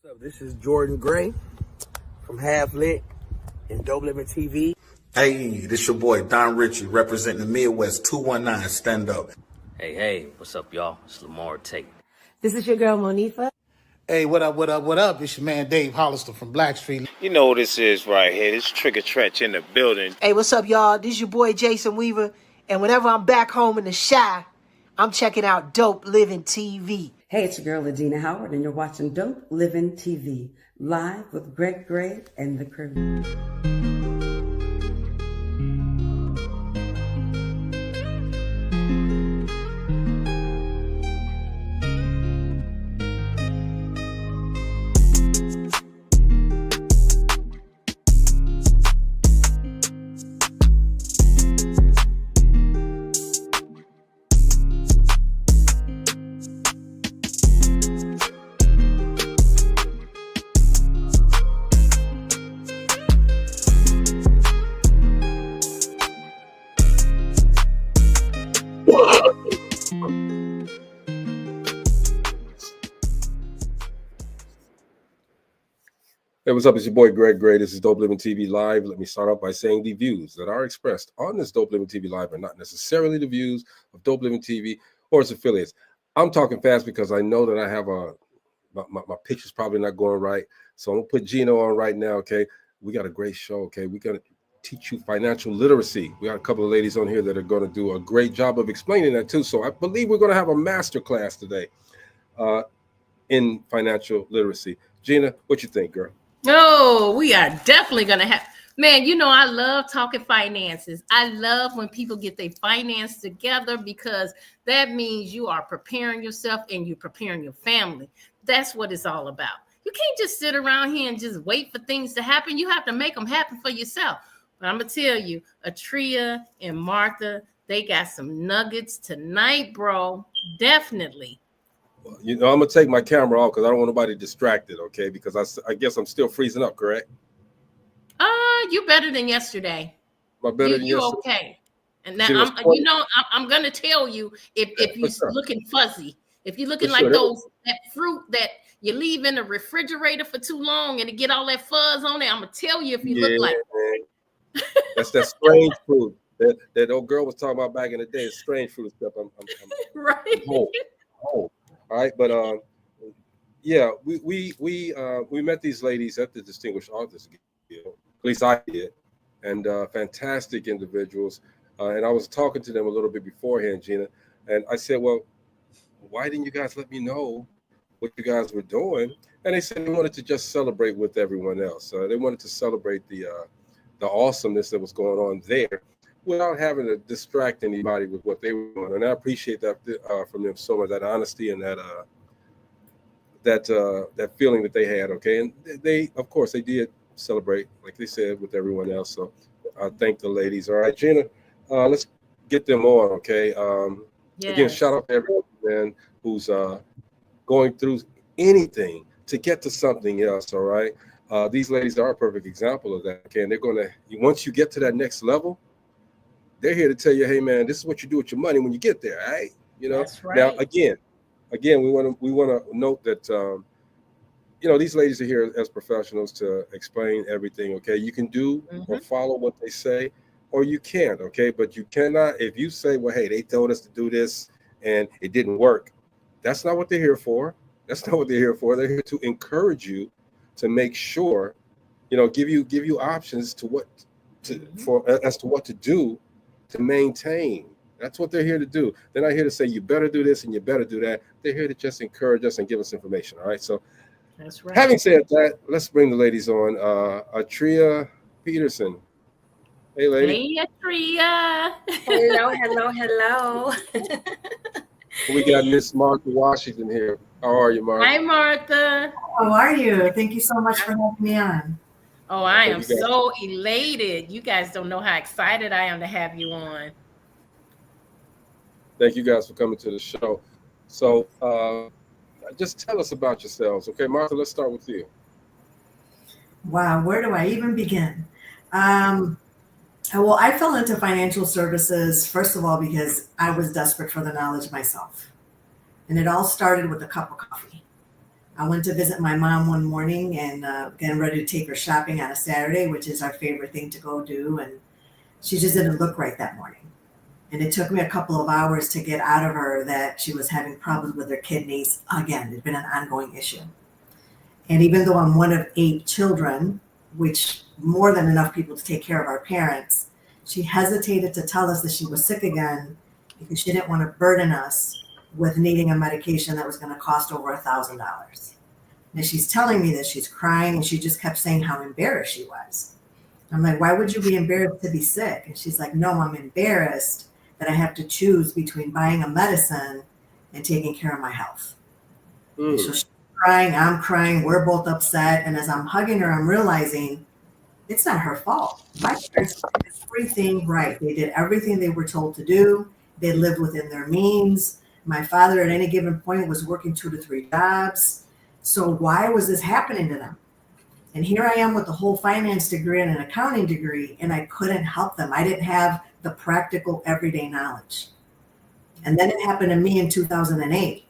What's up? This is Jordan Gray from Half Lit and Dope Living TV. Hey, this your boy Don Ritchie representing the Midwest 219 Stand Up. Hey, what's up, y'all? It's Lamar Tate. This is your girl, Monifa. Hey, what up? It's your man Dave Hollister from Blackstreet. You know what this is right here. This Trigger Trench in the building. Hey, what's up, y'all? This is your boy Jason Weaver. And whenever I'm back home in the Chi, I'm checking out Dope Living TV. Hey, it's your girl, Adina Howard, and you're watching Dope Living TV, live with Greg Gray and the crew. Hey, what's up? It's your boy Greg Gray. This is Dope Living TV Live. Let me start off by saying the views that are expressed on this Dope Living TV Live are not necessarily the views of Dope Living TV or its affiliates. I'm talking fast because I know that I have my picture's probably not going right. So I'm gonna put Gino on right now. Okay, we got a great show. Okay, we're gonna teach you financial literacy. We got a couple of ladies on here that are going to do a great job of explaining that too. So I believe we're going to have a master class today in financial literacy. Gina, what you think, girl? Oh, we are definitely going to have, man, you know, I love talking finances. I love when people get their finance together because that means you are preparing yourself and you're preparing your family. That's what it's all about. You can't just sit around here and just wait for things to happen. You have to make them happen for yourself. But I'm going to tell you, Atreeia and Martha, they got some nuggets tonight, bro. Definitely. You know, I'm gonna take my camera off because I don't want nobody distracted, okay? Because I guess I'm still freezing up, correct? You better than yesterday. Am better than you yesterday? Okay. And now I'm gonna tell you if you're looking fuzzy, if you're looking like that fruit that you leave in the refrigerator for too long and it get all that fuzz on it, I'm gonna tell you if you look like that's that strange fruit that old girl was talking about back in the day. It's strange fruit stuff. I'm right. Home. All right, but yeah, we met these ladies at the Distinguished Authors Guild. At least I did, and fantastic individuals. And I was talking to them a little bit beforehand, Gina, and I said, "Well, why didn't you guys let me know what you guys were doing?" And they said they wanted to just celebrate with everyone else. They wanted to celebrate the awesomeness that was going on there, without having to distract anybody with what they were doing. And I appreciate that from them so much, that honesty and that feeling that they had, okay? And they, of course, they did celebrate, like they said, with everyone else. So I thank the ladies. All right, Gina, let's get them on, okay? Again, shout out to everyone, man, who's going through anything to get to something else, all right? These ladies are a perfect example of that, okay? And they're going to, once you get to that next level, they're here to tell you, hey man, this is what you do with your money when you get there, right? You know. That's right. Now again, we want to note that you know, these ladies are here as professionals to explain everything. Okay, you can do or follow what they say, or you can't. Okay, but you cannot, if you say, well, hey, they told us to do this and it didn't work. That's not what they're here for. That's not what they're here for. They're here to encourage you to make sure, you know, give you options to as to what to do to maintain. That's what they're here to do. They're not here to say you better do this and you better do that. They're here to just encourage us and give us information. All right. So that's right. Having said that, let's bring the ladies on. Atreeia Peterson. Hey, lady. Hey, Atreeia. Hello. We got Miss Martha Washington here. How are you, Martha? Hi, Martha. How are you? Thank you so much for having me on. Oh, I am so elated. You guys don't know how excited I am to have you on. Thank you guys for coming to the show. So just tell us about yourselves. Okay, Martha, let's start with you. Wow, where do I even begin? Well, I fell into financial services, first of all, because I was desperate for the knowledge myself. And it all started with a cup of coffee. I went to visit my mom one morning and getting ready to take her shopping on a Saturday, which is our favorite thing to go do. And she just didn't look right that morning. And it took me a couple of hours to get out of her that she was having problems with her kidneys again. It's been an ongoing issue. And even though I'm one of 8 children, which more than enough people to take care of our parents, she hesitated to tell us that she was sick again because she didn't want to burden us with needing a medication that was going to cost over $1,000. And she's telling me that she's crying, and she just kept saying how embarrassed she was. I'm like, why would you be embarrassed to be sick? And she's like, no, I'm embarrassed that I have to choose between buying a medicine and taking care of my health. So she's crying, I'm crying, we're both upset. And as I'm hugging her, I'm realizing it's not her fault. My parents did everything right. They did everything they were told to do. They lived within their means. My father at any given point was working 2 to 3 jobs. So why was this happening to them? And here I am with a whole finance degree and an accounting degree, and I couldn't help them. I didn't have the practical everyday knowledge. And then it happened to me in 2008.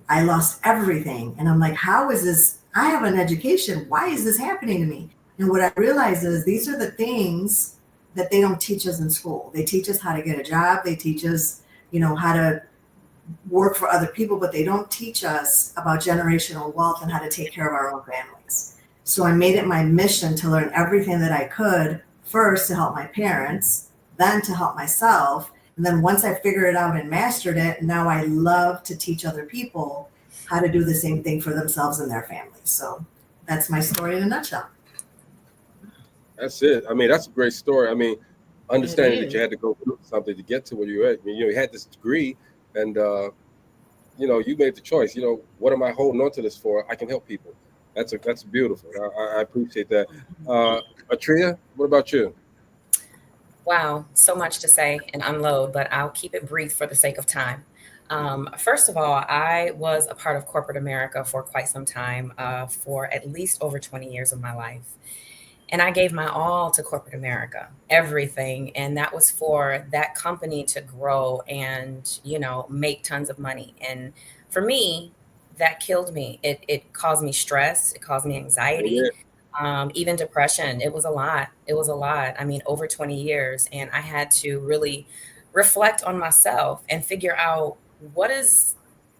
I lost everything. And I'm like, how is this? I have an education. Why is this happening to me? And what I realized is these are the things that they don't teach us in school. They teach us how to get a job. They teach us, how to work for other people, but they don't teach us about generational wealth and how to take care of our own families. So I made it my mission to learn everything that I could, first to help my parents, then to help myself. And then once I figured it out and mastered it, now I love to teach other people how to do the same thing for themselves and their families. So that's my story in a nutshell. That's it. I mean, that's a great story. I mean, understanding that you had to go through something to get to where you're at. I mean, you had this degree, and you made the choice. What am I holding on to this for? I can help people. That's beautiful. I appreciate that. Atreeia, what about you? Wow, so much to say and unload, but I'll keep it brief for the sake of time. First of all, I was a part of corporate America for quite some time, for at least over 20 years of my life. And I gave my all to corporate America, everything. And that was for that company to grow and, make tons of money. And for me, that killed me. It caused me stress. It caused me anxiety, even depression. It was a lot. I mean, over 20 years. And I had to really reflect on myself and figure out, what does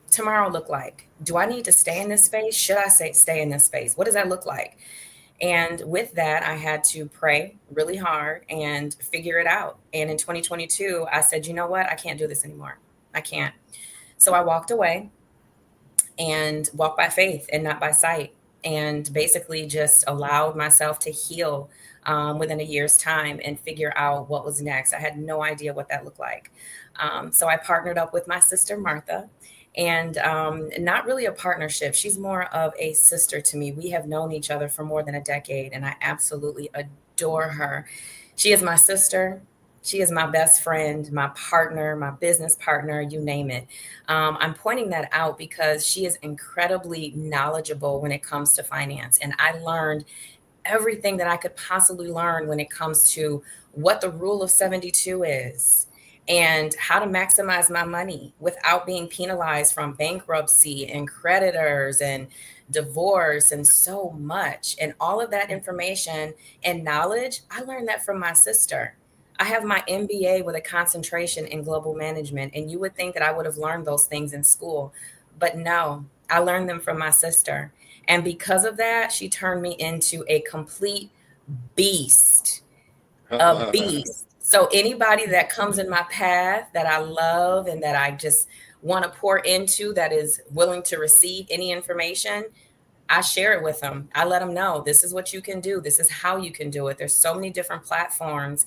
tomorrow look like? Do I need to stay in this space? Should I stay in this space? What does that look like? And with that, I had to pray really hard and figure it out. And in 2022, I said, you know what? I can't do this anymore. I can't. So I walked away and walked by faith and not by sight, and basically just allowed myself to heal within a year's time and figure out what was next. I had no idea what that looked like. So I partnered up with my sister, Martha. And not really a partnership. She's more of a sister to me. We have known each other for more than a decade, and I absolutely adore her. She is my sister. She is my best friend, my partner, my business partner, you name it. I'm pointing that out because she is incredibly knowledgeable when it comes to finance. And I learned everything that I could possibly learn when it comes to what the rule of 72 is, and how to maximize my money without being penalized from bankruptcy and creditors and divorce and so much. And all of that information and knowledge, I learned that from my sister. I have my MBA with a concentration in global management, and you would think that I would have learned those things in school, but no, I learned them from my sister. And because of that, she turned me into a complete beast, a beast. So anybody that comes in my path that I love and that I just want to pour into, that is willing to receive any information, I share it with them. I let them know, this is what you can do. This is how you can do it. There's so many different platforms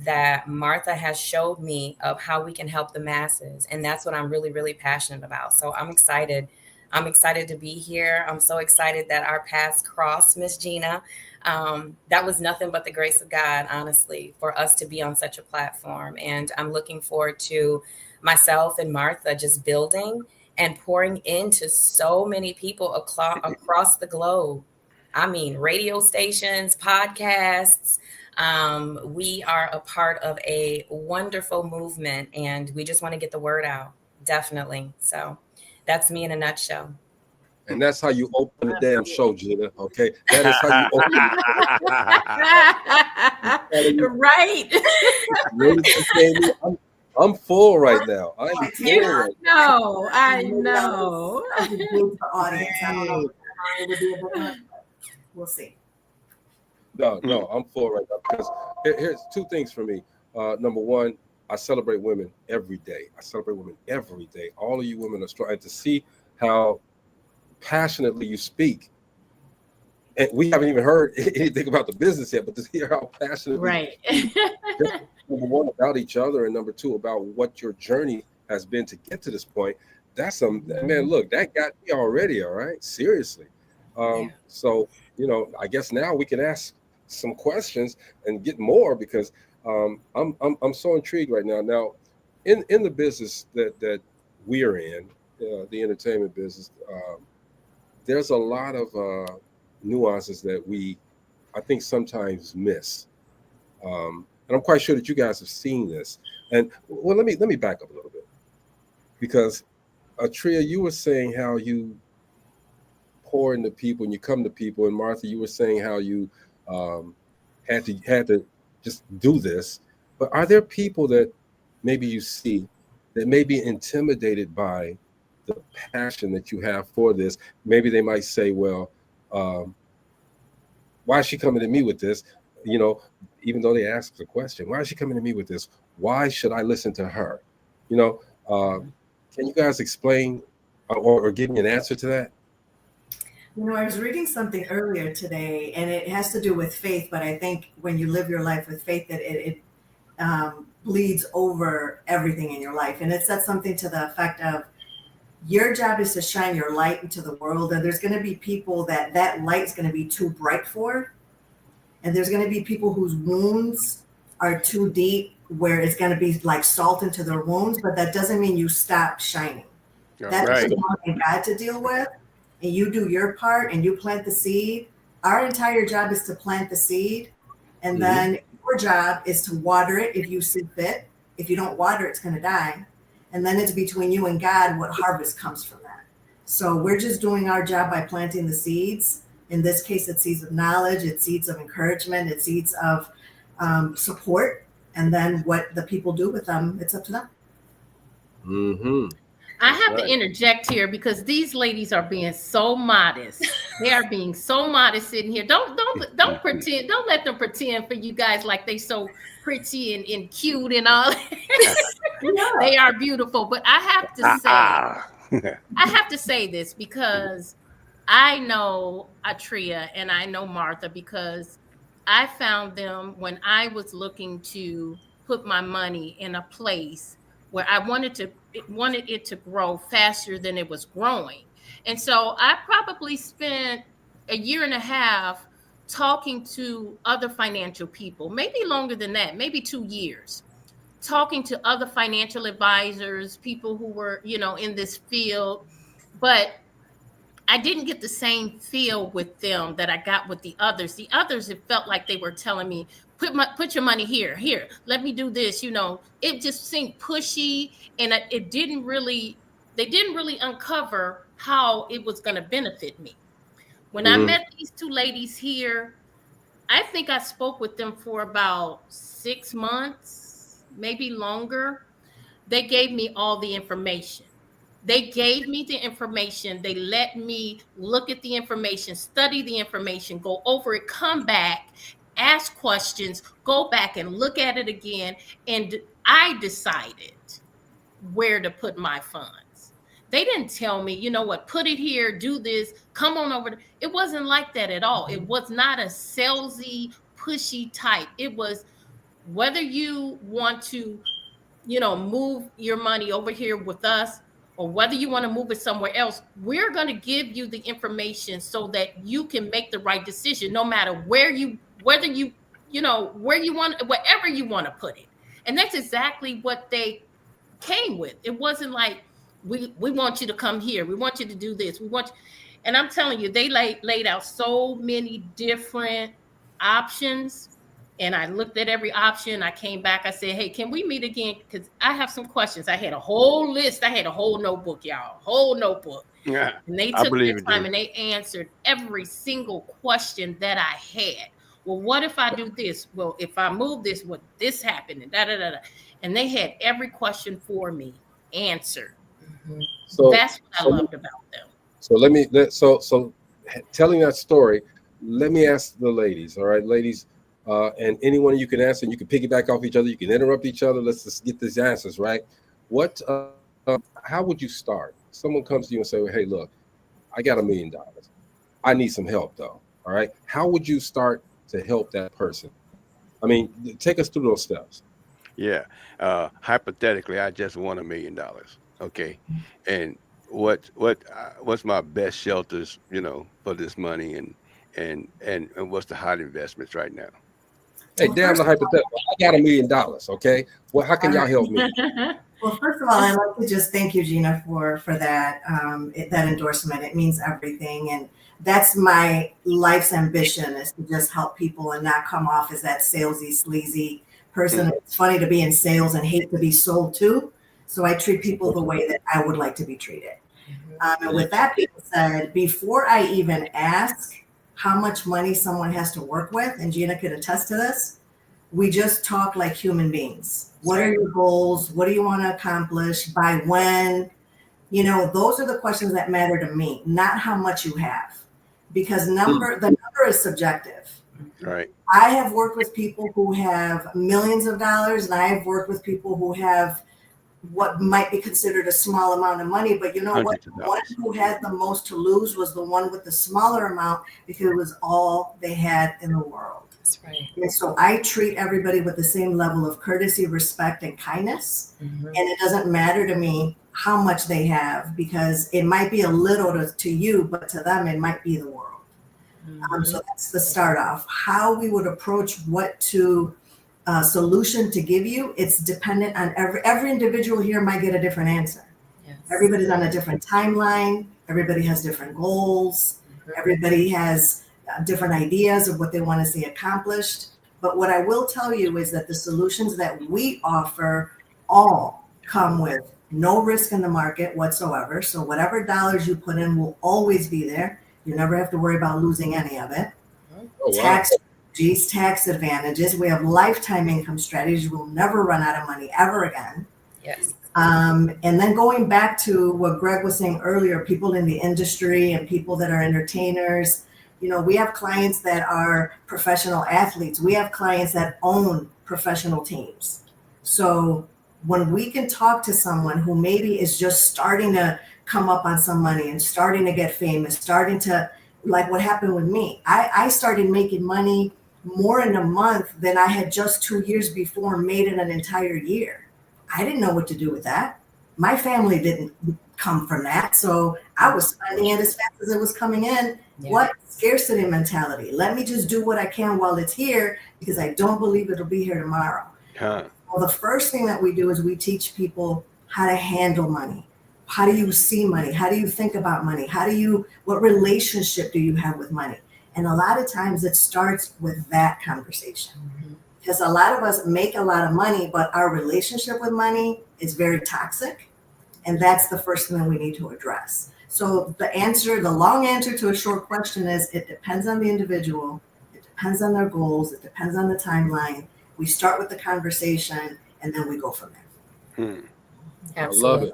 that Martha has showed me of how we can help the masses. And that's what I'm really, really passionate about. So I'm excited. I'm excited to be here. I'm so excited that our paths crossed, Miss Gina. That was nothing but the grace of God, honestly, for us to be on such a platform. And I'm looking forward to myself and Martha just building and pouring into so many people across the globe. I mean, radio stations, podcasts. We are a part of a wonderful movement, and we just want to get the word out. Definitely. So that's me in a nutshell. And that's how you open the damn show, Gina. Okay, that is how you open. Right. I'm full right now. I am full right now. I know. We'll see. No, I'm full right now because here's two things for me. Number one, I celebrate women every day. All of you women are strong. And to see how passionately you speak, and we haven't even heard anything about the business yet, but to hear how passionately number one, about each other, and number two, about what your journey has been to get to this point. That's man, look, that got me already. All right, seriously. So, I guess now we can ask some questions and get more, because I'm so intrigued right now. Now, in the business that we're in, the entertainment business, there's a lot of nuances that I think sometimes miss. And I'm quite sure that you guys have seen this. And well, let me back up a little bit, because Atreeia, you were saying how you pour into people and you come to people, and Martha, you were saying how you had to just do this. But are there people that maybe you see that may be intimidated by the passion that you have for this? Maybe they might say, well, why is she coming to me with this? Even though they ask the question, why is she coming to me with this? Why should I listen to her? Can you guys explain or give me an answer to that? I was reading something earlier today, and it has to do with faith, but I think when you live your life with faith, that it bleeds over everything in your life. And it said something to the effect of, your job is to shine your light into the world, and there's going to be people that light's going to be too bright for, and there's going to be people whose wounds are too deep, where it's going to be like salt into their wounds, but that doesn't mean you stop shining. That's something God to deal with, and you do your part and you plant the seed. Our entire job is to plant the seed, and then your job is to water it if you see fit. If you don't water it, it's going to die. And then it's between you and God what harvest comes from that. So we're just doing our job by planting the seeds. In this case, it's seeds of knowledge, it's seeds of encouragement, it's seeds of support. And then what the people do with them, it's up to them. I have to interject here, because these ladies are being so modest. They are being so modest sitting here. Don't pretend. Don't let them pretend for you guys like they so pretty and cute and all. They are beautiful. But I have to say this, because I know Atreeia and I know Martha, because I found them when I was looking to put my money in a place where I wanted it to grow faster than it was growing. And so I probably spent a year and a half talking to other financial people, maybe longer than that, maybe 2 years, talking to other financial advisors, people who were, in this field. But I didn't get the same feel with them that I got with the others. The others, it felt like they were telling me, put your money here, let me do this. It just seemed pushy, and they didn't really uncover how it was going to benefit me. When I met these two ladies here, I think I spoke with them for about 6 months, maybe longer. They gave me all the information. They gave me the information. They let me look at the information, study the information, go over it, come back, ask questions, go back and look at it again. And I decided where to put my funds. They didn't tell me, put it here, do this, come on over. It wasn't like that at all. It was not a salesy, pushy type. It was, whether you want to, move your money over here with us, or whether you want to move it somewhere else, we're going to give you the information so that you can make the right decision, no matter wherever you want, wherever you want to put it. And that's exactly what they came with. It wasn't like, we want you to come here, we want you to do this, and I'm telling you, they laid out so many different options. and I looked at every option. I came back. I said, hey, can we meet again? Because I have some questions. I had a whole list. I had a whole notebook, y'all, whole notebook. Yeah, And they I took believe their it, time dude. and they answered every single question that I had. Well, what if I do this? Well, if I move this, would this happen? And da da da da. And they had every question for me answered. So That's what I loved about them. So telling that story, let me ask the ladies. All right, ladies, and anyone you can answer, and you can piggyback off each other. You can interrupt each other. Let's just get these answers right. What? How would you start? Someone comes to you and say, well, "Hey, look, I got $1 million. I need some help, though." All right. How would you start to help that person? I mean, take us through those steps. Yeah. Hypothetically, I just won $1 million. Okay. And what's my best shelters, for this money, and what's the hot investments right now? Hey, damn the hypothetical. I got $1 million. Okay. Well, how can y'all help me? Well, first of all, I'd like to just thank you, Gina, for that that endorsement. It means everything, and that's my life's ambition, is to just help people and not come off as that salesy, sleazy person. It's funny to be in sales and hate to be sold to, so I treat people the way that I would like to be treated. And with that being said, before I even ask how much money someone has to work with, and Gina could attest to this, we just talk like human beings. What are your goals? What do you want to accomplish? By when? Those are the questions that matter to me, not how much you have, because the number is subjective. Right. I have worked with people who have millions of dollars, and I have worked with people who have what might be considered a small amount of money. But you know what? The one who had the most to lose was the one with the smaller amount, because it was all they had in the world. That's right. And so I treat everybody with the same level of courtesy, respect, and kindness. And it doesn't matter to me how much they have, because it might be a little to you, but to them, it might be the world. So that's the start off. How we would approach what solution to give you, it's dependent on every individual here might get a different answer. Yes. Everybody's on a different timeline. Everybody has different goals. Everybody has different ideas of what they want to see accomplished. But what I will tell you is that the solutions that we offer all come with no risk in the market whatsoever. So whatever dollars you put in will always be there. You never have to worry about losing any of it. Oh, wow. Tax advantages. We have lifetime income strategies. We'll never run out of money ever again. Yes. And then going back to what Greg was saying earlier, people in the industry and people that are entertainers, we have clients that are professional athletes. We have clients that own professional teams. So when we can talk to someone who maybe is just starting to come up on some money and starting to get famous, starting to, like what happened with me, I started making money more in a month than I had just 2 years before made in an entire year. I didn't know what to do with that. My family didn't come from that. So I was spending it as fast as it was coming in. Yeah. What scarcity mentality? Let me just do what I can while it's here, because I don't believe it'll be here tomorrow. Well, the first thing that we do is we teach people how to handle money. How do you see money? How do you think about money? What relationship do you have with money? And a lot of times it starts with that conversation. Because a lot of us make a lot of money, but our relationship with money is very toxic. And that's the first thing that we need to address. So the long answer to a short question is, it depends on the individual. It depends on their goals. It depends on the timeline. We start with the conversation and then we go from there. I love it.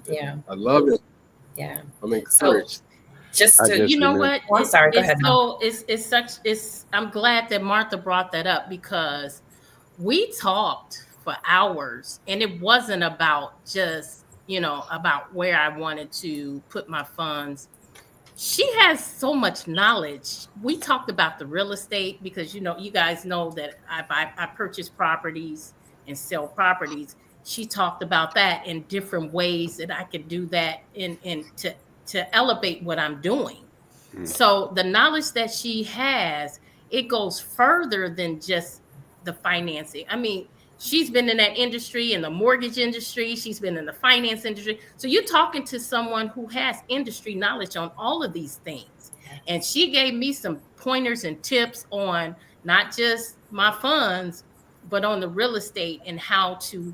Yeah. I love it. Yeah. I'm encouraged. What? Sorry, go ahead. So I'm glad that Martha brought that up, because we talked for hours and it wasn't about just, about where I wanted to put my funds. She has so much knowledge. We talked about the real estate, because, you guys know that I purchase properties and sell properties. She talked about that in different ways that I could do that to elevate what I'm doing. So the knowledge that she has, it goes further than just the financing. I mean, she's been in that industry, in the mortgage industry. She's been in the finance industry. So you're talking to someone who has industry knowledge on all of these things. And she gave me some pointers and tips on not just my funds, but on the real estate and how to,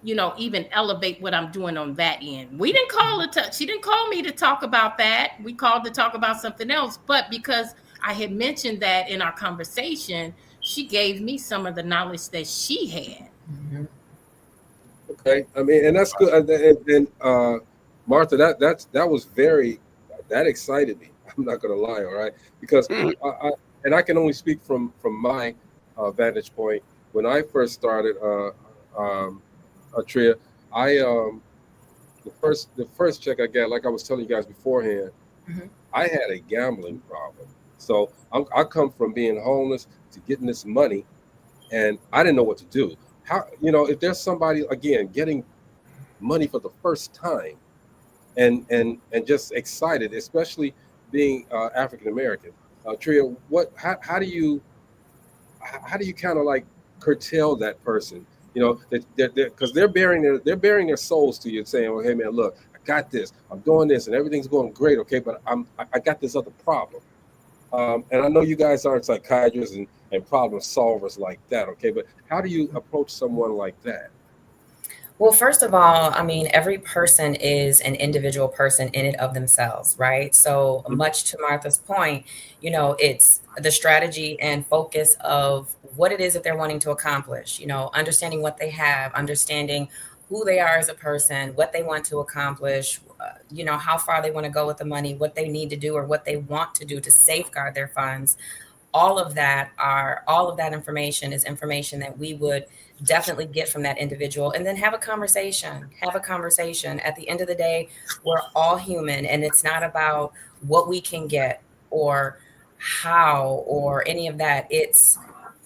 even elevate what I'm doing on that end. We didn't call it. She didn't call me to talk about that. We called to talk about something else. But because I had mentioned that in our conversation, she gave me some of the knowledge that she had. Mm-hmm. Okay, I mean, and that's good. And Martha, that was that excited me. I'm not gonna lie, all right, because I can only speak from my vantage point. When I first started, Atreeia, the first check I got, like I was telling you guys beforehand, I had a gambling problem. So I come from being homeless to getting this money, and I didn't know what to do. How, if there's somebody again getting money for the first time, and just excited, especially being African American, Atreeia, how do you kind of like curtail that person? Because they're bearing their souls to you and saying, "Well, hey man, look, I got this. I'm doing this, and everything's going great. Okay, but I got this other problem." And I know you guys aren't psychiatrists and problem solvers like that, okay? But how do you approach someone like that? Well, first of all, I mean, every person is an individual person in and of themselves, right? So much to Martha's point, it's the strategy and focus of what it is that they're wanting to accomplish, understanding what they have, understanding who they are as a person, what they want to accomplish, how far they want to go with the money, what they need to do or what they want to do to safeguard their funds. All of that information is information that we would definitely get from that individual, and then have a conversation. At the end of the day, we're all human, and it's not about what we can get or how or any of that. It's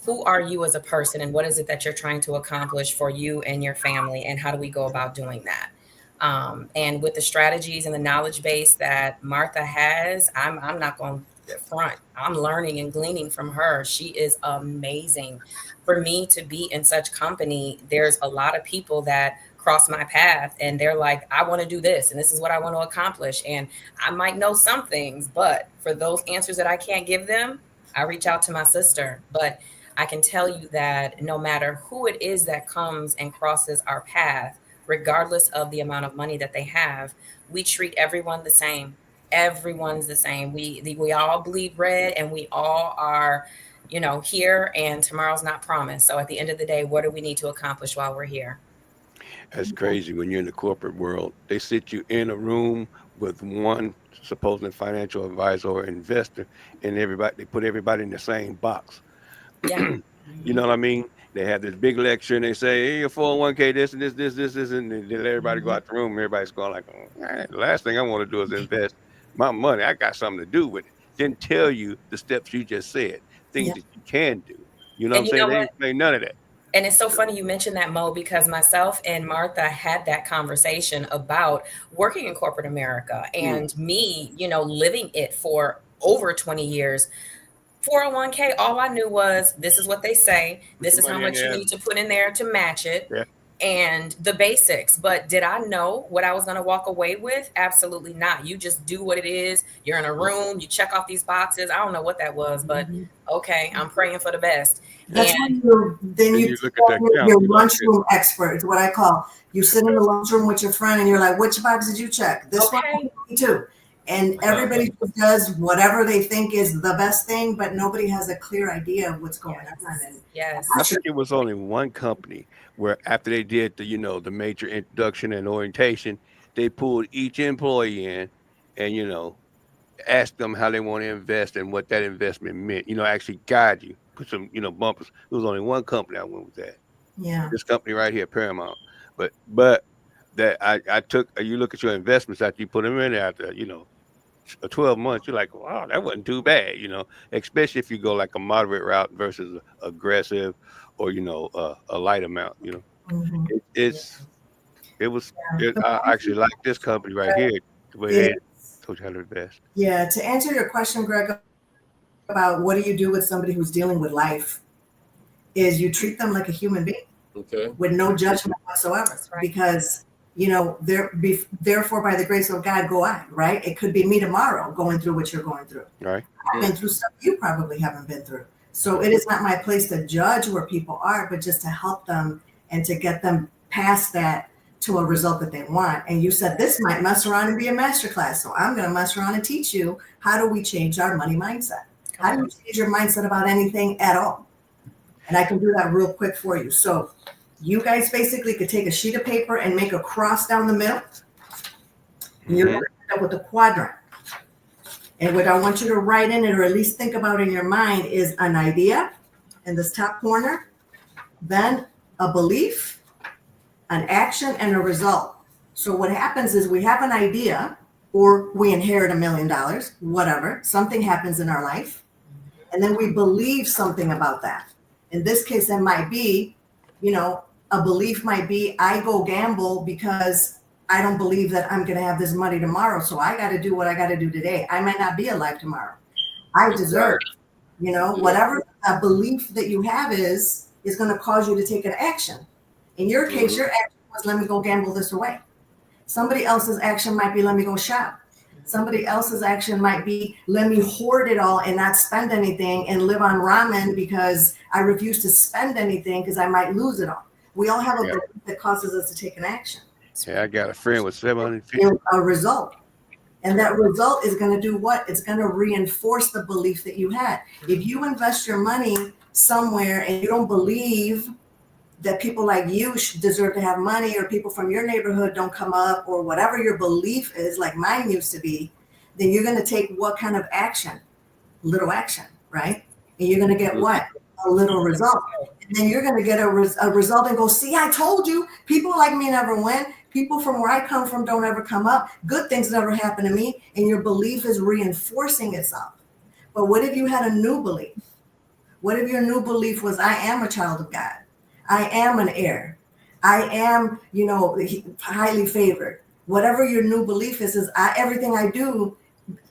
who are you as a person, and what is it that you're trying to accomplish for you and your family, and how do we go about doing that? And with the strategies and the knowledge base that Martha has, I'm not going to front. I'm learning and gleaning from her. She is amazing. For me to be in such company, there's a lot of people that cross my path and they're like, I want to do this, and this is what I want to accomplish. And I might know some things, but for those answers that I can't give them, I reach out to my sister. But I can tell you that no matter who it is that comes and crosses our path, regardless of the amount of money that they have, we treat everyone the same. Everyone's the same. We all bleed red, and we all are, here, and tomorrow's not promised. So at the end of the day, what do we need to accomplish while we're here? That's crazy. When you're in the corporate world, they sit you in a room with one supposedly financial advisor or investor, and they put everybody in the same box. Yeah. You know what I mean? They have this big lecture and they say, hey, your 401k, this and this, and they let everybody go out the room. Everybody's going like, the last thing I want to do is invest my money. I got something to do with it. Didn't tell you the steps you just said, things that you can do. You know what I'm saying? They ain't say none of that. And it's so funny you mentioned that, Mo, because myself and Martha had that conversation about working in corporate America and me, living it for over 20 years. 401k, all I knew was this is what they say. This is how much you need to put in there to match it. Yeah. And the basics. But did I know what I was going to walk away with? Absolutely not. You just do what it is. You're in a room. You check off these boxes. I don't know what that was, but okay, I'm praying for the best. That's when you look at your lunchroom expert, is what I call. You sit in the lunchroom with your friend and you're like, which box did you check? This one, me too. And everybody does whatever they think is the best thing, but nobody has a clear idea of what's going on. And I think it was only one company where after they did the major introduction and orientation, they pulled each employee in and, asked them how they want to invest and what that investment meant, actually guide you, put some, bumpers. There was only one company I went with that. Yeah. This company right here, Paramount. But that I took, you look at your investments after you put them in there after, 12 months, you're like, wow, that wasn't too bad, especially if you go like a moderate route versus aggressive or, a light amount, I actually like this company right here, the way they told you how to invest. Yeah. To answer your question, Greg, about what do you do with somebody who's dealing with life, is you treat them like a human being with no judgment whatsoever, because therefore, by the grace of God, go on, right? It could be me tomorrow going through what you're going through. Right. I've been through stuff you probably haven't been through. So it is not my place to judge where people are, but just to help them and to get them past that to a result that they want. And you said this might mess around and be a masterclass. So I'm going to mess around and teach you, how do we change our money mindset? How do you change your mindset about anything at all? And I can do that real quick for you. So you guys basically could take a sheet of paper and make a cross down the middle. And you're going to end up with a quadrant. And what I want you to write in it, or at least think about in your mind, is an idea in this top corner, then a belief, an action, and a result. So what happens is we have an idea, or we inherit $1 million, whatever, something happens in our life, and then we believe something about that. In this case, it might be, a belief might be, I go gamble because I don't believe that I'm going to have this money tomorrow. So I got to do what I got to do today. I might not be alive tomorrow. I deserve, whatever a belief that you have is going to cause you to take an action. In your case, your action was, let me go gamble this away. Somebody else's action might be, let me go shop. Somebody else's action might be, let me hoard it all and not spend anything and live on ramen because I refuse to spend anything because I might lose it all. We all have a belief that causes us to take an action. Yeah, I got a friend with 750. A result. And that result is going to do what? It's going to reinforce the belief that you had. If you invest your money somewhere and you don't believe that people like you deserve to have money, or people from your neighborhood don't come up, or whatever your belief is, like mine used to be, then you're going to take what kind of action? Little action, right? And you're going to get what? A little result. And then you're going to get a result and go, see, I told you, people like me never win. People from where I come from don't ever come up. Good things never happen to me. And your belief is reinforcing itself. But what if you had a new belief? What if your new belief was, I am a child of God. I am an heir. I am, highly favored. Whatever your new belief is everything I do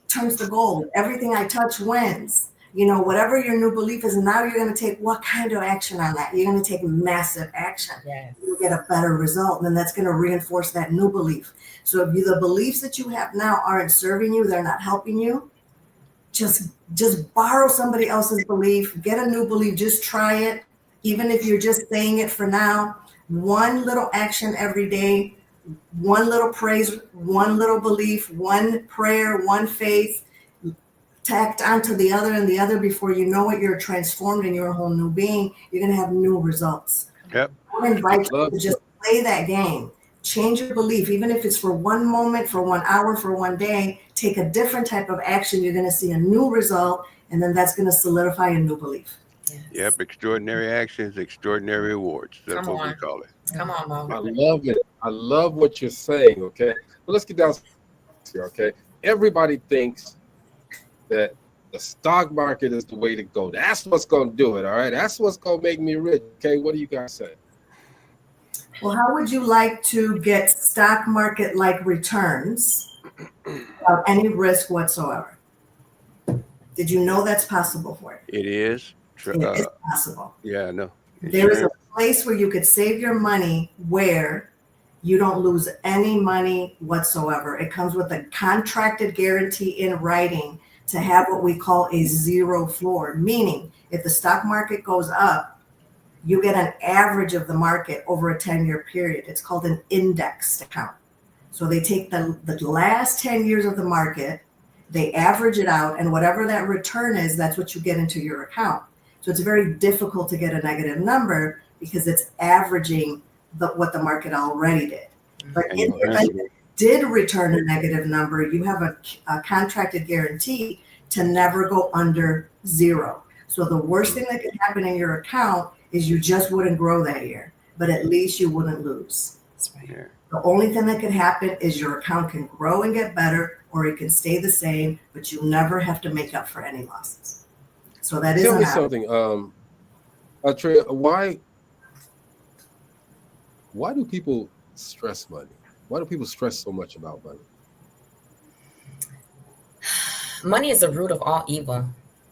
turns to gold. Everything I touch wins. Whatever your new belief is, now you're going to take what kind of action on that? You're going to take massive action. Yes. You'll get a better result. And then that's going to reinforce that new belief. So if the beliefs that you have now aren't serving you, they're not helping you, just borrow somebody else's belief, get a new belief, just try it. Even if you're just saying it for now, one little action every day, one little praise, one little belief, one prayer, one faith, tacked onto the other and the other, before you know it, you're transformed and you're a whole new being. You're going to have new results. Yep. I invite you to just play that game. Change your belief, even if it's for one moment, for 1 hour, for one day. Take a different type of action. You're going to see a new result, and then that's going to solidify a new belief. Yes. Yep, extraordinary actions, extraordinary rewards. That's what we call it. Come on, Mom. I love it. I love what you're saying, okay? But let's get down here, okay? Everybody thinks that the stock market is the way to go. That's what's going to do it, all right? That's what's going to make me rich, okay? What do you guys say? Well, how would you like to get stock market-like returns without any risk whatsoever? Did you know that's possible for you? It is. It is possible. Yeah, I know. There is a place where you could save your money where you don't lose any money whatsoever. It comes with a contracted guarantee in writing to have what we call a zero floor, meaning if the stock market goes up, you get an average of the market over a 10-year period. It's called an indexed account. So they take the last 10 years of the market, they average it out, and whatever that return is, that's what you get into your account. So it's very difficult to get a negative number because it's averaging what the market already did. But in the event that it did return a negative number, you have a contracted guarantee to never go under zero. So the worst thing that could happen in your account is you just wouldn't grow that year, but at least you wouldn't lose. That's right. Yeah. The only thing that could happen is your account can grow and get better, or it can stay the same, but you never have to make up for any losses. So that is. Tell me something, Atreeia, why do people stress money? Why do people stress so much about money? Money is the root of all evil.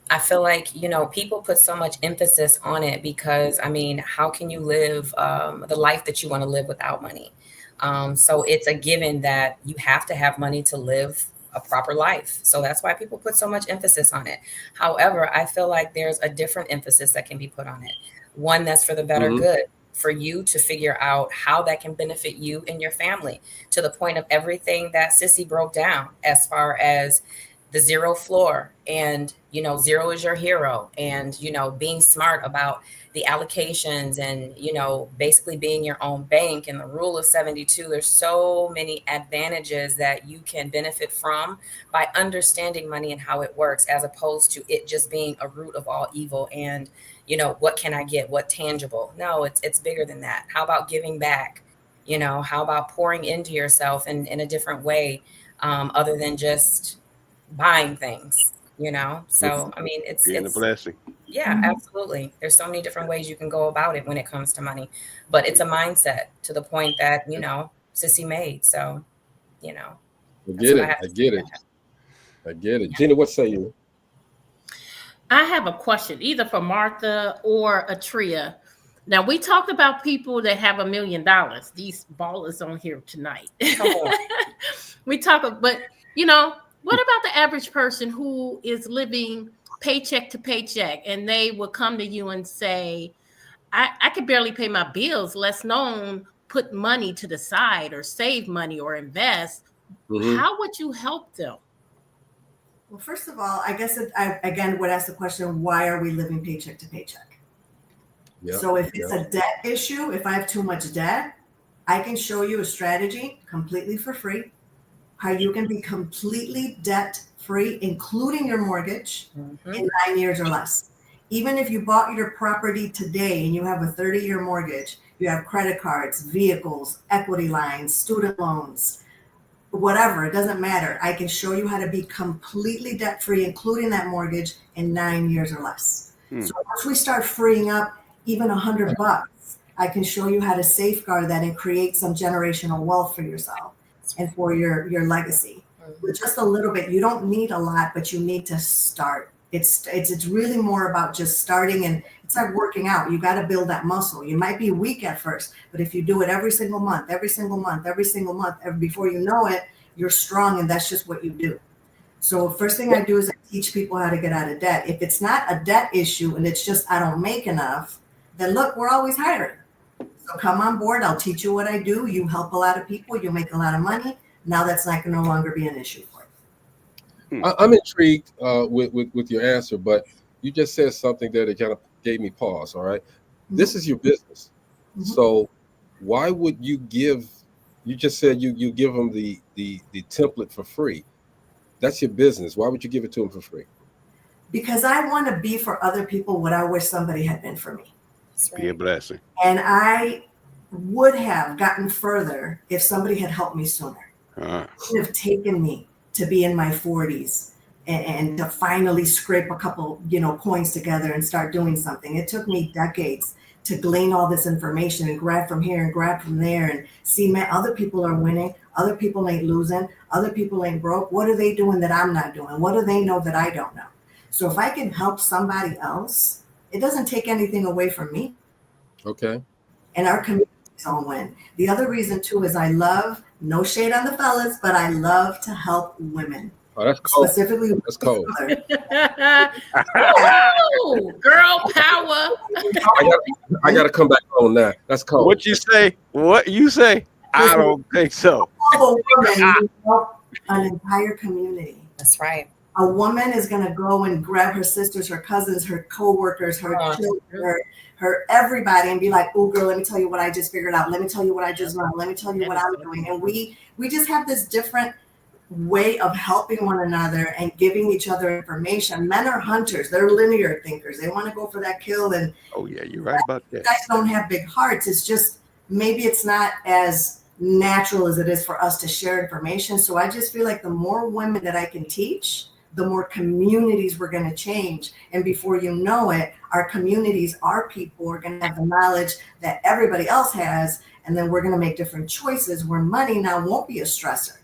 I feel like, people put so much emphasis on it because, how can you live the life that you want to live without money? So it's a given that you have to have money to live a proper life. So that's why people put so much emphasis on it. However, I feel like there's a different emphasis that can be put on it. One that's for the better good, for you to figure out how that can benefit you and your family, to the point of everything that Sissy broke down as far as the zero floor and, you know, zero is your hero, and, you know, being smart about the allocations and, you know, basically being your own bank and the rule of 72. There's so many advantages that you can benefit from by understanding money and how it works, as opposed to it just being a root of all evil and, you know, what can I get? What tangible? No, it's bigger than that. How about giving back? You know, how about pouring into yourself in a different way, other than just buying things, you know? So, I mean, it's a blessing. Yeah, absolutely. There's so many different ways you can go about it when it comes to money, but it's a mindset, to the point that, you know, Sissy made. So, you know, I get it. Gina, what say you? I have a question either for Martha or Atreeia. Now, we talked about people that have $1 million. These ballers on here tonight. Come on. We talk, but, you know, what about the average person who is living paycheck to paycheck, and they will come to you and say, I could barely pay my bills, less known put money to the side or save money or invest. How would you help them? Well, first of all, I guess I again would ask the question, why are we living paycheck to paycheck? Yep, so if it's a debt issue, if I have too much debt, I can show you a strategy completely for free, how you can be completely debt free, including your mortgage, in 9 years or less. Even if you bought your property today and you have a 30-year mortgage, you have credit cards, vehicles, equity lines, student loans, whatever, it doesn't matter. I can show you how to be completely debt free, including that mortgage, in 9 years or less. So once we start freeing up even $100, I can show you how to safeguard that and create some generational wealth for yourself and for your legacy. With just a little bit, you don't need a lot, but you need to start. It's really more about just starting, and it's like working out. You got to build that muscle. You might be weak at first, but if you do it every single month, before you know it, you're strong, and that's just what you do. So first thing I do is I teach people how to get out of debt. If it's not a debt issue and it's just I don't make enough, then look, we're always hiring. So come on board. I'll teach you what I do. You help a lot of people. You make a lot of money. Now that's not going to no longer be an issue for you. I'm intrigued with your answer, but you just said something that it kind of gave me pause. All right. This is your business. So why would you give, you just said you give them the template for free. That's your business. Why would you give it to them for free? Because I want to be for other people what I wish somebody had been for me. Be a blessing. And I would have gotten further if somebody had helped me sooner. It would have taken me to be in my 40s and to finally scrape a couple, coins together and start doing something. It took me decades to glean all this information and grab from here and grab from there and see, man, other people are winning. Other people ain't losing. Other people ain't broke. What are they doing that I'm not doing? What do they know that I don't know? So if I can help somebody else, it doesn't take anything away from me. Okay. And our communities all win. The other reason too is I love, no shade on the fellas, but I love to help women. Oh, that's cold. Specifically, that's cold. Oh, girl power. I got to come back on that. That's cold. What you say? What you say? I don't think so. An entire community. That's right. A woman is going to go and grab her sisters, her cousins, her co-workers, her children, her everybody, and be like, "Oh, girl, let me tell you what I just figured out. Let me tell you what I just learned. Let me tell you what I'm doing." And we just have this different way of helping one another and giving each other information. Men are hunters. They're linear thinkers. They want to go for that kill. And oh yeah, you're right about that. Guys don't have big hearts. It's just maybe it's not as natural as it is for us to share information. So I just feel like the more women that I can teach, the more communities we're going to change. And before you know it, our communities, our people are going to have the knowledge that everybody else has. And then we're going to make different choices where money now won't be a stressor.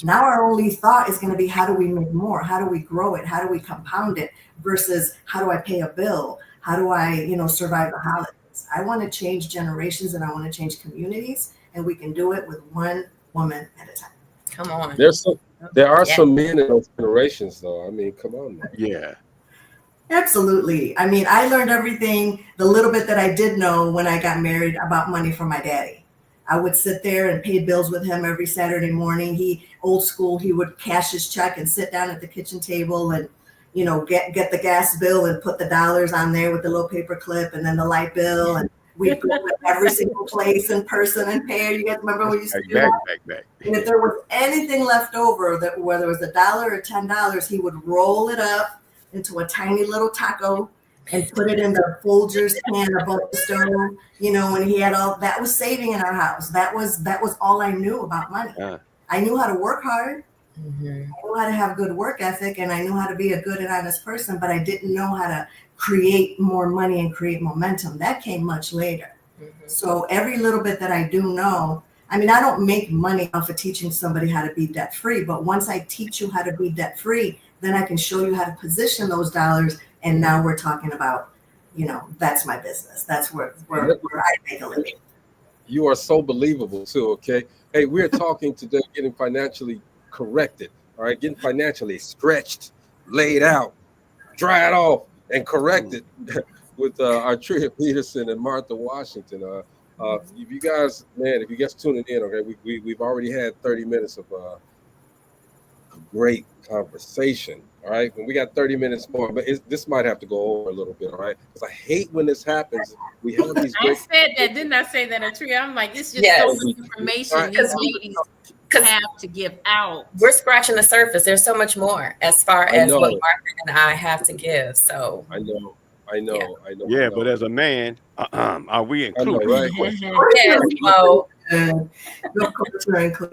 Now our only thought is going to be, how do we make more? How do we grow it? How do we compound it? Versus how do I pay a bill? How do I, survive the holidays? I want to change generations and I want to change communities. And we can do it with one woman at a time. Come on. There's There are Yeah. some men in those generations, though. I mean, come on, man. Yeah. Absolutely. I mean, I learned everything, the little bit that I did know when I got married about money from my daddy. I would sit there and pay bills with him every Saturday morning. He, old school, he would cash his check and sit down at the kitchen table and, you know, get the gas bill and put the dollars on there with the little paper clip and then the light bill. And we'd go to every single place in person and pay. You guys remember when we used to do that? Back. And if there was anything left over, that whether it was $1 or $10, he would roll it up into a tiny little taco and put it in the Folgers can above the stove. You know, and he had all that was saving in our house. That was all I knew about money. I knew how to work hard. I knew how to have good work ethic, and I knew how to be a good and honest person, but I didn't know how to create more money and create momentum. That came much later. So every little bit that I do know, I mean, I don't make money off of teaching somebody how to be debt free, but once I teach you how to be debt free, then I can show you how to position those dollars. And now we're talking about, you know, that's my business. That's where I make a living. You are so believable too. Okay. Hey, we're talking today getting financially corrected. All right. Getting financially stretched, laid out, dried off, and corrected with Atreeia Peterson and Martha Washington. If you guys tuning in, okay, we've already had 30 minutes of great conversation. All right, and we got 30 minutes more, but this might have to go over a little bit. All right, because I hate when this happens. We have these. I said that, didn't I say that, Atreeia? I'm like, this is just so much information these ladies have to give out. We're scratching the surface. There's so much more as far as what Martha and I have to give. So I know. Yeah, but as a man, are we included? Right? Yes, well,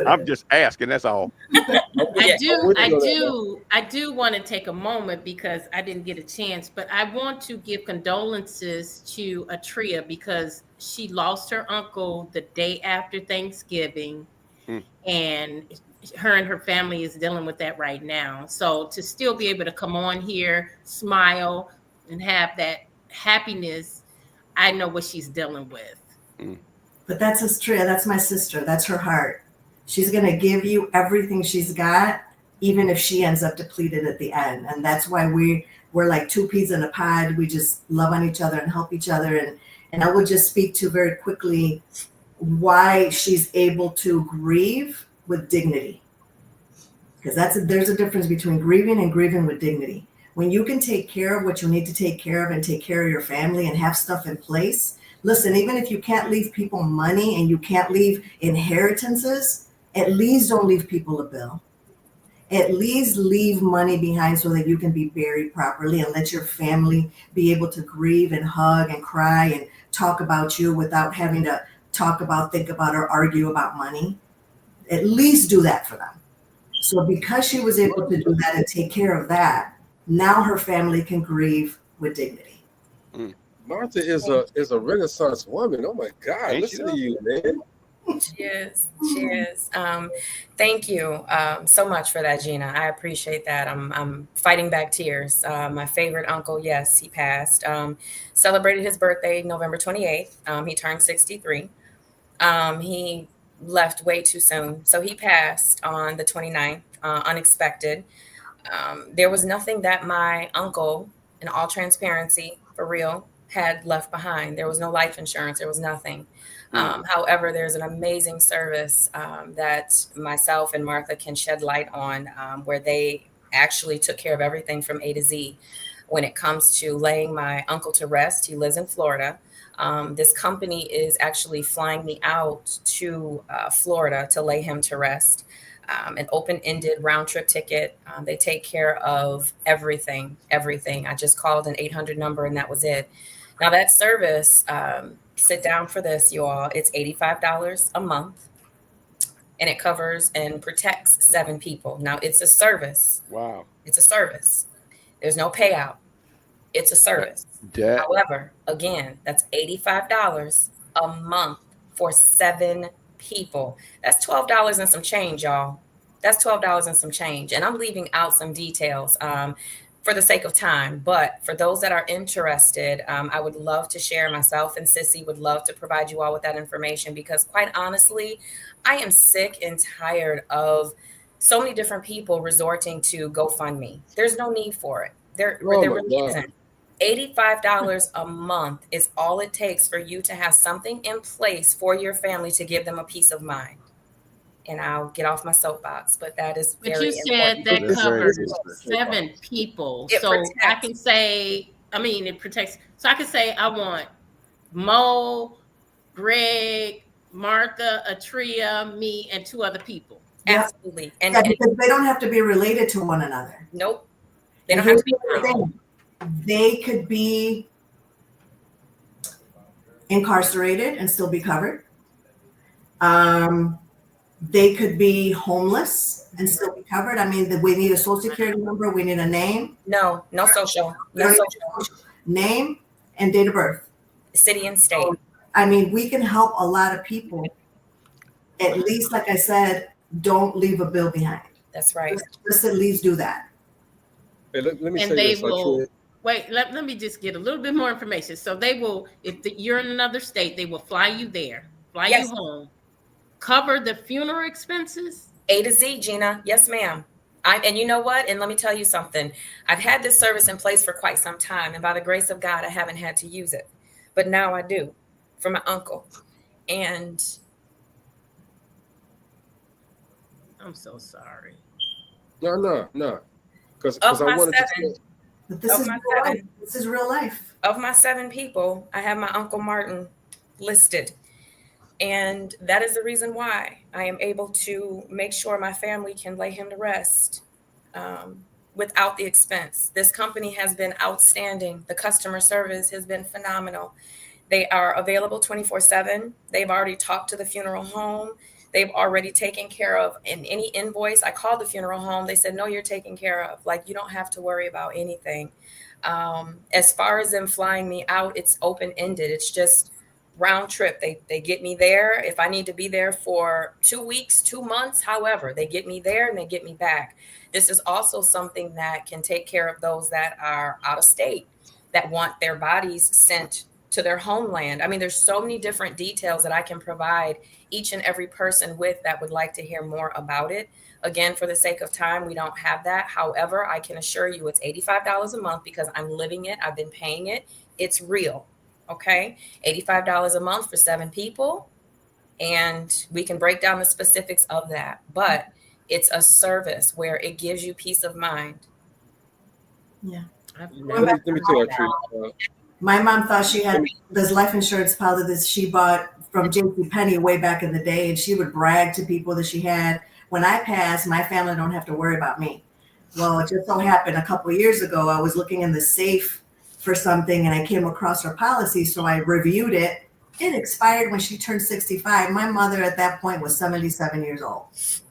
I'm just asking. That's all. I do want to take a moment because I didn't get a chance, but I want to give condolences to Atreeia because she lost her uncle the day after Thanksgiving, and her family is dealing with that right now. So to still be able to come on here, smile, and have that happiness, I know what she's dealing with. But that's Atreeia. That's my sister. That's her heart. She's going to give you everything she's got, even if she ends up depleted at the end. And that's why we're like two peas in a pod. We just love on each other and help each other. And I will just speak to very quickly why she's able to grieve with dignity. Because there's a difference between grieving and grieving with dignity. When you can take care of what you need to take care of and take care of your family and have stuff in place. Listen, even if you can't leave people money and you can't leave inheritances, at least don't leave people a bill. At least leave money behind so that you can be buried properly and let your family be able to grieve and hug and cry and talk about you without having to think about, or argue about money. At least do that for them. So because she was able to do that and take care of that, now her family can grieve with dignity. Martha is a Renaissance woman. Oh my God! Listen to you, man. She is. Thank you so much for that, Gina. I appreciate that. I'm fighting back tears. My favorite uncle, yes, he passed. Celebrated his birthday November 28th. He turned 63. He left way too soon. So he passed on the 29th, unexpected. There was nothing that my uncle, in all transparency, for real, had left behind. There was no life insurance. There was nothing. However, there's an amazing service that myself and Martha can shed light on, where they actually took care of everything from A to Z when it comes to laying my uncle to rest. He lives in Florida. This company is actually flying me out to Florida to lay him to rest. An open-ended round trip ticket. They take care of everything. I just called an 800 number and that was it. Now that service, sit down for this, you all. It's $85 a month, and it covers and protects 7 people. Now it's a service. Wow. It's a service. There's no payout. It's a service. However, again, that's $85 a month for 7 people. That's $12 and some change, y'all. That's $12 and some change. And I'm leaving out some details for the sake of time. But for those that are interested, I would love to share. Myself and Sissy would love to provide you all with that information, because quite honestly, I am sick and tired of so many different people resorting to GoFundMe. There's no need for it. There Oh my really God. isn't. $85 a month is all it takes for you to have something in place for your family to give them a peace of mind. And I'll get off my soapbox, but that is But very you said important. that That's very covers good. 7 people. It So protects. I can say, I mean, it protects. So I can say I want Mo, Greg, Martha, Atreeia, me, and 2 other people. Yeah. Absolutely. And, Yeah, and because they don't have to be related to one another. nope, they And don't have to here's be the around. thing. They could be incarcerated and still be covered. They could be homeless and still be covered. I mean, we need a social security number. We need a name. No social. We No don't need social. a social. Name and date of birth. City and state. I mean, we can help a lot of people. At least, like I said, don't leave a bill behind. That's right. Just at least do that. Hey, let me And say they this. will, wait, let me just get a little bit more information. So they will, if you're in another state, they will fly you there, fly Yes. you home, cover the funeral expenses. A to Z, Gina. Yes, ma'am. And you know what? And let me tell you something. I've had this service in place for quite some time, and by the grace of God, I haven't had to use it. But now I do for my uncle. And I'm so sorry. No. Because of I my wanted seven, to. But this Of is my real life. seven. This is real life. of my 7 people, I have my Uncle Martin listed. And that is the reason why I am able to make sure my family can lay him to rest without the expense. This company has been outstanding. The customer service has been phenomenal. They are available 24/7. They've already talked to the funeral home. They've already taken care of in any invoice. I called the funeral home. They said, no, you're taken care of. Like, you don't have to worry about anything. As far as them flying me out, it's open-ended. It's just round trip. They get me there. If I need to be there for 2 weeks, 2 months, however, they get me there and they get me back. This is also something that can take care of those that are out of state, that want their bodies sent to their homeland. I mean, there's so many different details that I can provide each and every person with that would like to hear more about it. Again, for the sake of time, we don't have that. However, I can assure you it's $85 a month because I'm living it. I've been paying it. It's real. Okay. $85 a month for 7 people. And we can break down the specifics of that. But it's a service where it gives you peace of mind. Yeah. Let me tell you, Atreeia. My mom thought she had this life insurance policy that she bought from JCPenney way back in the day, and she would brag to people that she had. When I pass, my family don't have to worry about me. Well, it just so happened a couple of years ago, I was looking in the safe for something, and I came across her policy, so I reviewed it. It expired when she turned 65. My mother at that point was 77 years old.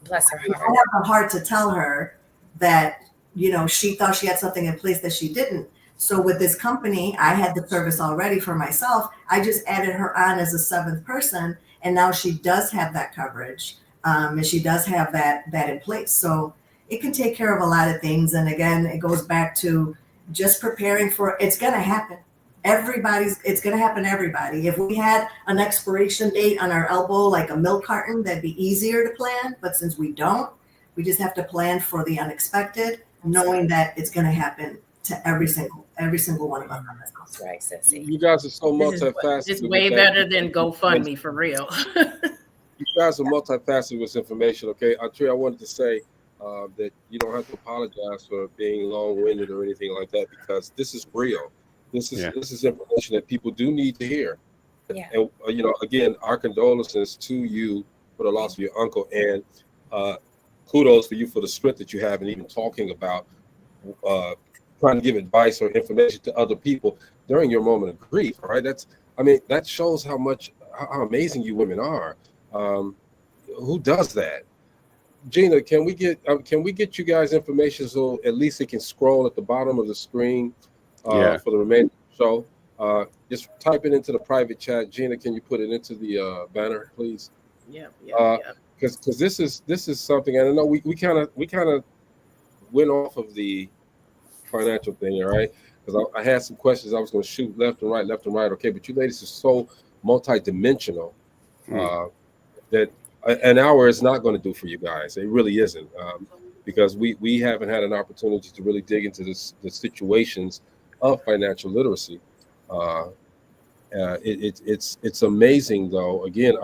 Bless her I heart. have the heart to tell her that, you know, she thought she had something in place that she didn't. So with this company, I had the service already for myself. I just added her on as a 7th person, and now she does have that coverage, and she does have that in place. So it can take care of a lot of things. And again, it goes back to just preparing for it's going to happen. It's going to happen to everybody. If we had an expiration date on our elbow, like a milk carton, that'd be easier to plan. But since we don't, we just have to plan for the unexpected, knowing that it's going to happen to every single one of us. That's right, Sissy. You guys are so multifaceted. It's way better than GoFundMe, for real. You guys are multifaceted with information. Okay, Atreeia, I wanted to say that you don't have to apologize for being long-winded or anything like that, because this is real. This is information that people do need to hear. Yeah. And you know, again, our condolences to you for the loss of your uncle, and kudos for you for the strength that you have in even talking about trying to give advice or information to other people during your moment of grief. All right, that shows how amazing you women are. Who does that? Gina, can we get you guys information so at least it can scroll at the bottom of the screen for the remainder of the show? Just type it into the private chat. Gina, can you put it into the banner, please? Yeah. Because this is something, and I know we kind of went off of the financial thing, all right? Because I had some questions I was going to shoot left and right. Okay, but you ladies are so multi-dimensional that an hour is not going to do for you guys. It really isn't, because we haven't had an opportunity to really dig into the situations of financial literacy. It's amazing, though. Again,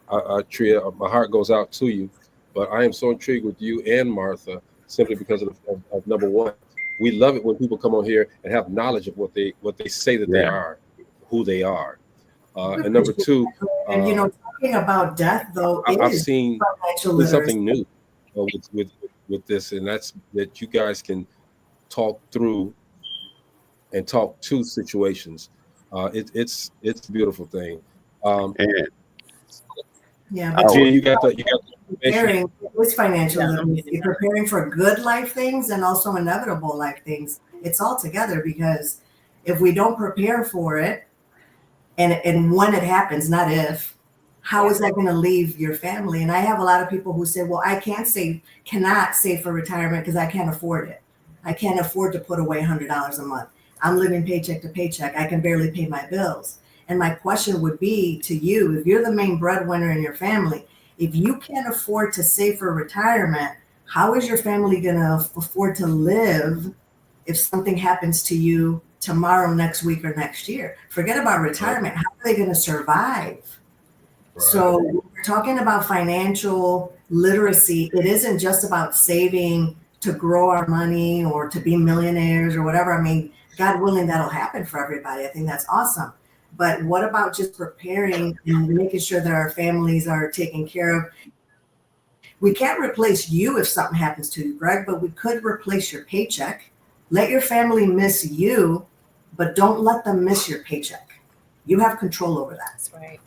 Atreeia, my heart goes out to you, but I am so intrigued with you and Martha simply because of number one, we love it when people come on here and have knowledge of what they say that they are, who they are. And number two, and talking about death, though, I've seen something new with this, and that's that you guys can talk through and talk to situations. It's a beautiful thing. But you got the preparing with financial literacy, preparing for good life things and also inevitable life things. It's all together, because if we don't prepare for it, and when it happens, not if, how is that going to leave your family? And I have a lot of people who say, well, I cannot save for retirement because I can't afford it. I can't afford to put away $100 a month. I'm living paycheck to paycheck. I can barely pay my bills. And my question would be to you, if you're the main breadwinner in your family, if you can't afford to save for retirement, how is your family going to afford to live if something happens to you tomorrow, next week, or next year? Forget about retirement. How are they going to survive? Right. So we're talking about financial literacy. It isn't just about saving to grow our money or to be millionaires or whatever. I mean, God willing, that'll happen for everybody. I think that's awesome. But what about just preparing and making sure that our families are taken care of? We can't replace you if something happens to you, Greg, but we could replace your paycheck. Let your family miss you, but don't let them miss your paycheck. You have control over that. That's right.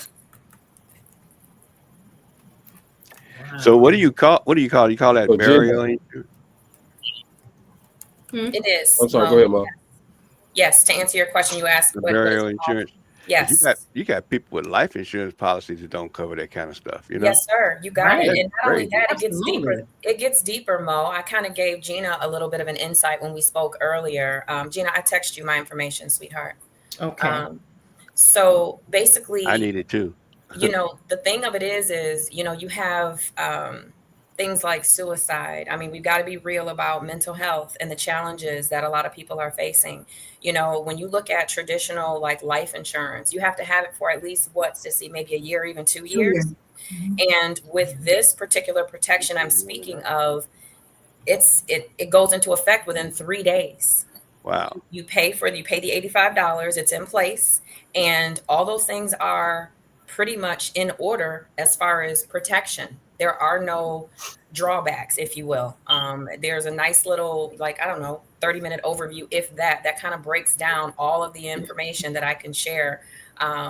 So what do you call you call that burial insurance? It is. I'm sorry, go ahead, Mom. Yes, to answer your question, you asked the burial insurance. Yes. You got people with life insurance policies that don't cover that kind of stuff, Yes, sir. You got it. And not only that, Absolutely. it gets deeper. It gets deeper, Mo. I kind of gave Gina a little bit of an insight when we spoke earlier. Gina, I text you my information, sweetheart. Okay. So basically, I need it too. The thing of it is, you have things like suicide. I mean, we've got to be real about mental health and the challenges that a lot of people are facing. When you look at traditional like life insurance, you have to have it for at least maybe a year, even 2 years. And with this particular protection I'm speaking of, it goes into effect within 3 days. Wow. You pay the $85, it's in place, and all those things are pretty much in order as far as protection. There are no drawbacks, if you will. There's a nice little, 30-minute overview, if that kind of breaks down all of the information that I can share,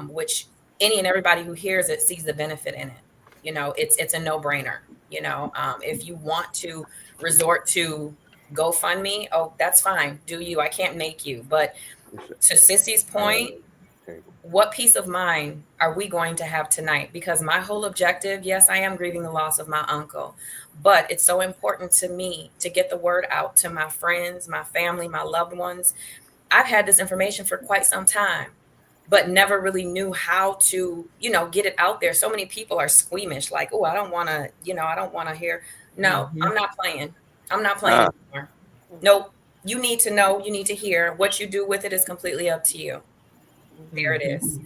which any and everybody who hears it sees the benefit in it. It's a no-brainer. If you want to resort to GoFundMe, oh, that's fine. Do you? I can't make you. But to Sissy's point, what peace of mind are we going to have tonight? Because my whole objective, yes, I am grieving the loss of my uncle, but it's so important to me to get the word out to my friends, my family, my loved ones. I've had this information for quite some time, but never really knew how to, get it out there. So many people are squeamish, like, oh, I don't want to hear. No, I'm not playing. I'm not playing anymore. Nope. You need to know, you need to hear. What you do with it is completely up to you. There it is.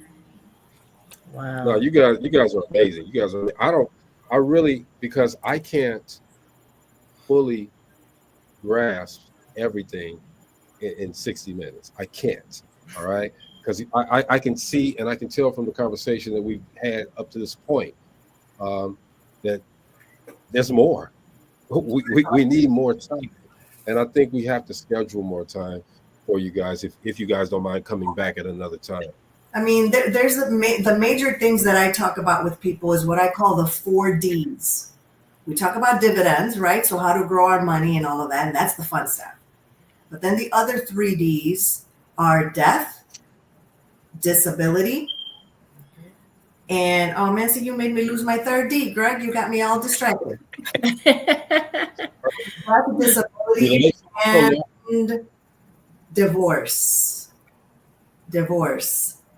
Wow. No, you guys are amazing. You guys are, because I can't fully grasp everything in 60 minutes. I can't. All right. Because I can see and I can tell from the conversation that we've had up to this point that there's more. We need more time. And I think we have to schedule more time for you guys if you guys don't mind coming back at another time. I mean, there's the major things that I talk about with people is what I call the 4 Ds. We talk about dividends, right? So how to grow our money and all of that. And that's the fun stuff. But then the other 3 Ds are death, disability, and oh man, so you made me lose my 3rd D, Greg. You got me all distracted. Disability and divorce.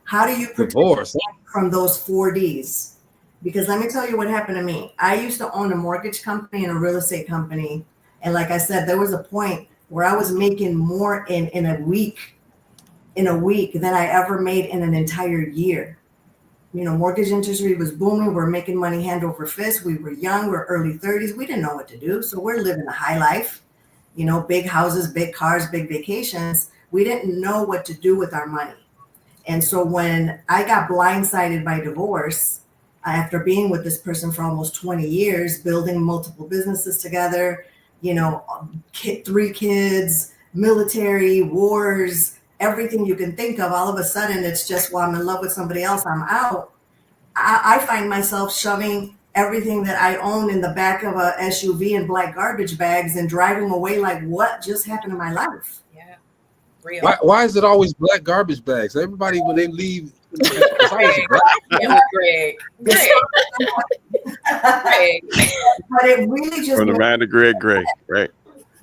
How do you protect from those 4 Ds? Because let me tell you what happened to me. I used to own a mortgage company and a real estate company. And like I said, there was a point where I was making more in a week than I ever made in an entire year. You know, mortgage industry was booming. We're making money hand over fist. We were young. We're early 30s. We didn't know what to do. So we're living a high life, you know, big houses, big cars, big vacations. We didn't know what to do with our money. And so when I got blindsided by divorce, after being with this person for almost 20 years, building multiple businesses together, you know, 3 kids, military, wars, everything you can think of, all of a sudden it's just, well, I'm in love with somebody else, I'm out. I find myself shoving everything that I own in the back of a SUV in black garbage bags and driving away like, what just happened to my life? Yeah, real. Why is it always black garbage bags? Everybody, when they leave, it's always black. Yeah, Greg. But it really just From the mind of Greg, right?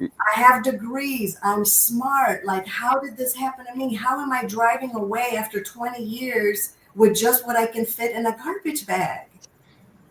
I have degrees. I'm smart. Like, how did this happen to me? How am I driving away after 20 years with just what I can fit in a garbage bag?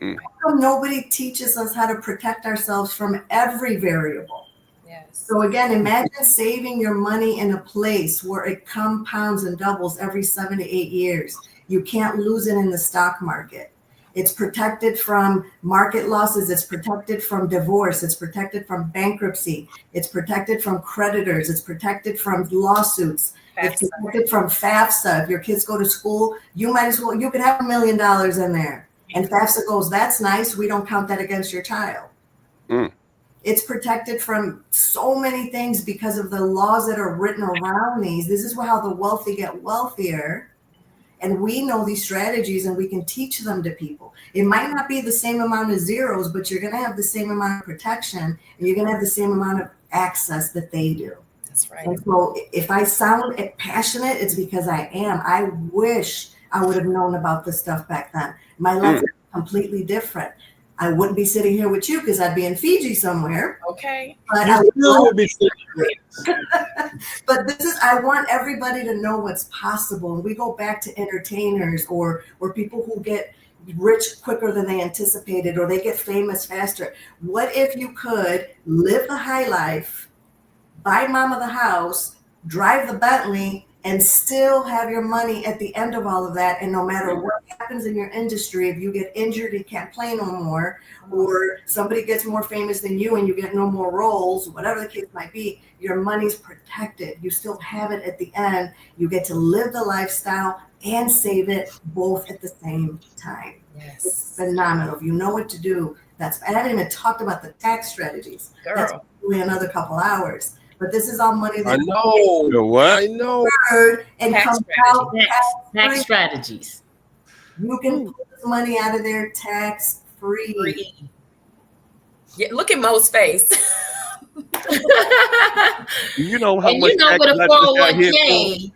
How come nobody teaches us how to protect ourselves from every variable? Yes. So again, imagine saving your money in a place where it compounds and doubles every 7 to 8 years. You can't lose it in the stock market. It's protected from market losses. It's protected from divorce. It's protected from bankruptcy. It's protected from creditors. It's protected from lawsuits. It's protected from FAFSA. If your kids go to school, you might as well, you could have $1 million in there. And FAFSA goes, that's nice. We don't count that against your child. It's protected from so many things because of the laws that are written around these. This is how the wealthy get wealthier. And we know these strategies and we can teach them to people. It might not be the same amount of zeros, but you're going to have the same amount of protection and you're going to have the same amount of access that they do. That's right. And so if I sound passionate, it's because I am. I wish I would have known about this stuff back then. My life is completely different. I wouldn't be sitting here with you because I'd be in Fiji somewhere. Okay. But but this is, I want everybody to know what's possible. And we go back to entertainers or people who get rich quicker than they anticipated, or they get famous faster. What if you could live the high life, buy mama the house, drive the Bentley, and still have your money at the end of all of that? And no matter what happens in your industry, if you get injured and can't play no more, or somebody gets more famous than you and you get no more roles, whatever the case might be, your money's protected. You still have it at the end. You get to live the lifestyle and save it both at the same time. Yes. It's phenomenal. If you know what to do, I haven't even talked about the tax strategies. Girl. That's probably another couple hours. But this is all money that I know. You know what? I know. And Tax comes out Tax strategies. You can pull this money out of there tax free. Yeah, look at Mo's face. You know how And much you know tax with a I just got hit 401k,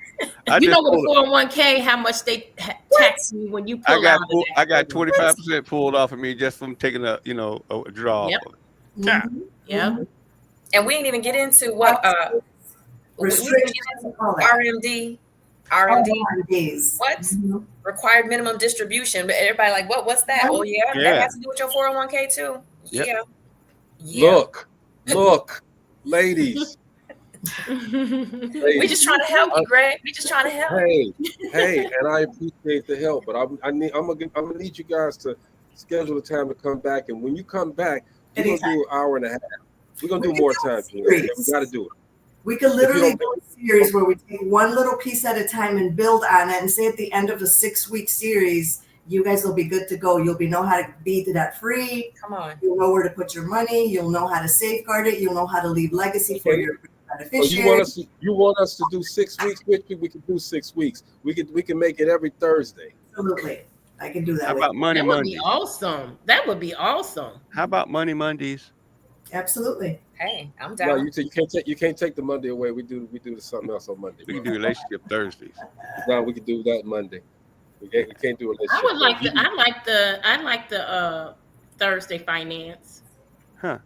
for? you know with a 401k how much they tax you when you pull out of that. I got 25% pulled off of me just from taking a draw. Yep. Yeah. Yep. And we didn't even get into what RMD. RMDs. What? Required minimum distribution. But everybody like, what's that? Oh yeah, that has to do with your 401k too. Yep. Yeah. Look, ladies. We just trying to help you, Greg. We just trying to help. Hey, and I appreciate the help, but I'm gonna need you guys to schedule a time to come back. And when you come back, we're gonna do an hour and a half. We're gonna do more time. We got to do it. We could literally do a series where we take one little piece at a time and build on it, and say at the end of a 6-week series, you guys will be good to go. You'll know how to be debt free. Come on. You'll know where to put your money. You'll know how to safeguard it. You'll know how to leave legacy for your beneficiaries. You want us to do 6 weeks with you? We can do 6 weeks. We can make it every Thursday. Absolutely. I can do that. How about Money That would Mondays? be awesome. That would be awesome. How about Money Mondays? Absolutely. Hey, I'm No, down. you can't take the Monday away. We do something else on Monday. We can do relationship Thursdays. No, we can do that Monday. We can't do a relationship. I like the Thursday finance. Huh.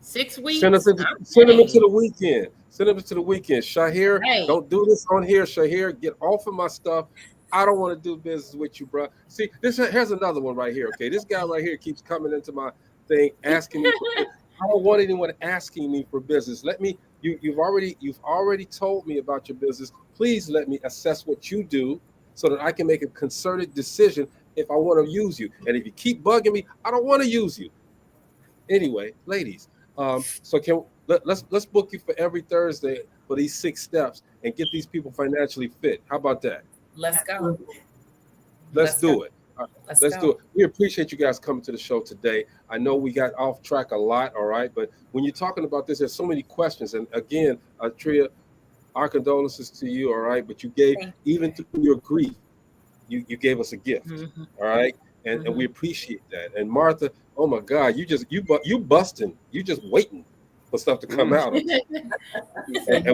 6 weeks. Send them into the weekend. Send them into the weekend. Shahir, Hey. don't do this on here. Shahir, get off of my stuff. I don't want to do business with you, bro. See, here's another one right here. Okay, this guy right here keeps coming into my thing asking me. I don't want anyone asking me for business. Let me. You've already told me about your business. Please let me assess what you do so that I can make a concerted decision if I want to use you. And if you keep bugging me, I don't want to use you. Anyway, ladies, so let's book you for every Thursday for these 6 steps and get these people financially fit. How about that? Let's go. Let's do it. Let's go. do it. We appreciate you guys coming to the show today. I know we got off track a lot, all right, but when you're talking about this, there's so many questions. And again, Atreeia, our condolences to you, all right, but you gave, even through your grief, you gave us a gift, all right, and we appreciate that. And Martha, oh my God, you busting, you just waiting for stuff to come out, and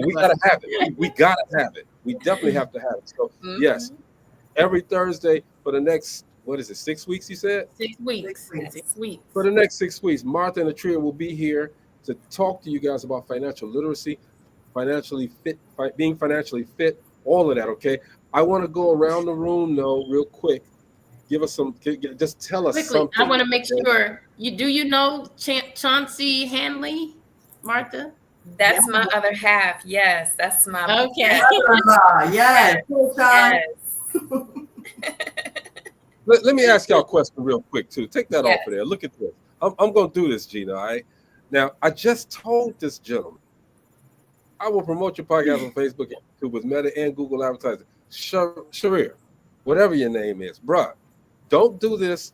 we gotta have it. We gotta have it. We definitely have to have it. So yes, every Thursday for the next, what is it, 6 weeks, you said? 6 weeks. 6 weeks. For the next 6 weeks, Martha and Atreeia will be here to talk to you guys about financial literacy, financially fit, being financially fit, all of that, okay? I want to go around the room, though, real quick. Give us some, just tell us Quickly, something. I want to make sure, you know Chauncey Hanley, Martha? That's my other half. Yes, that's my okay. Yes. Let me ask y'all a question real quick, too. Take that off of there. Look at this. I'm going to do this, Gina, all right? Now, I just told this gentleman, I will promote your podcast on Facebook and YouTube with Meta and Google advertising. Sharir, whatever your name is, bruh, don't do this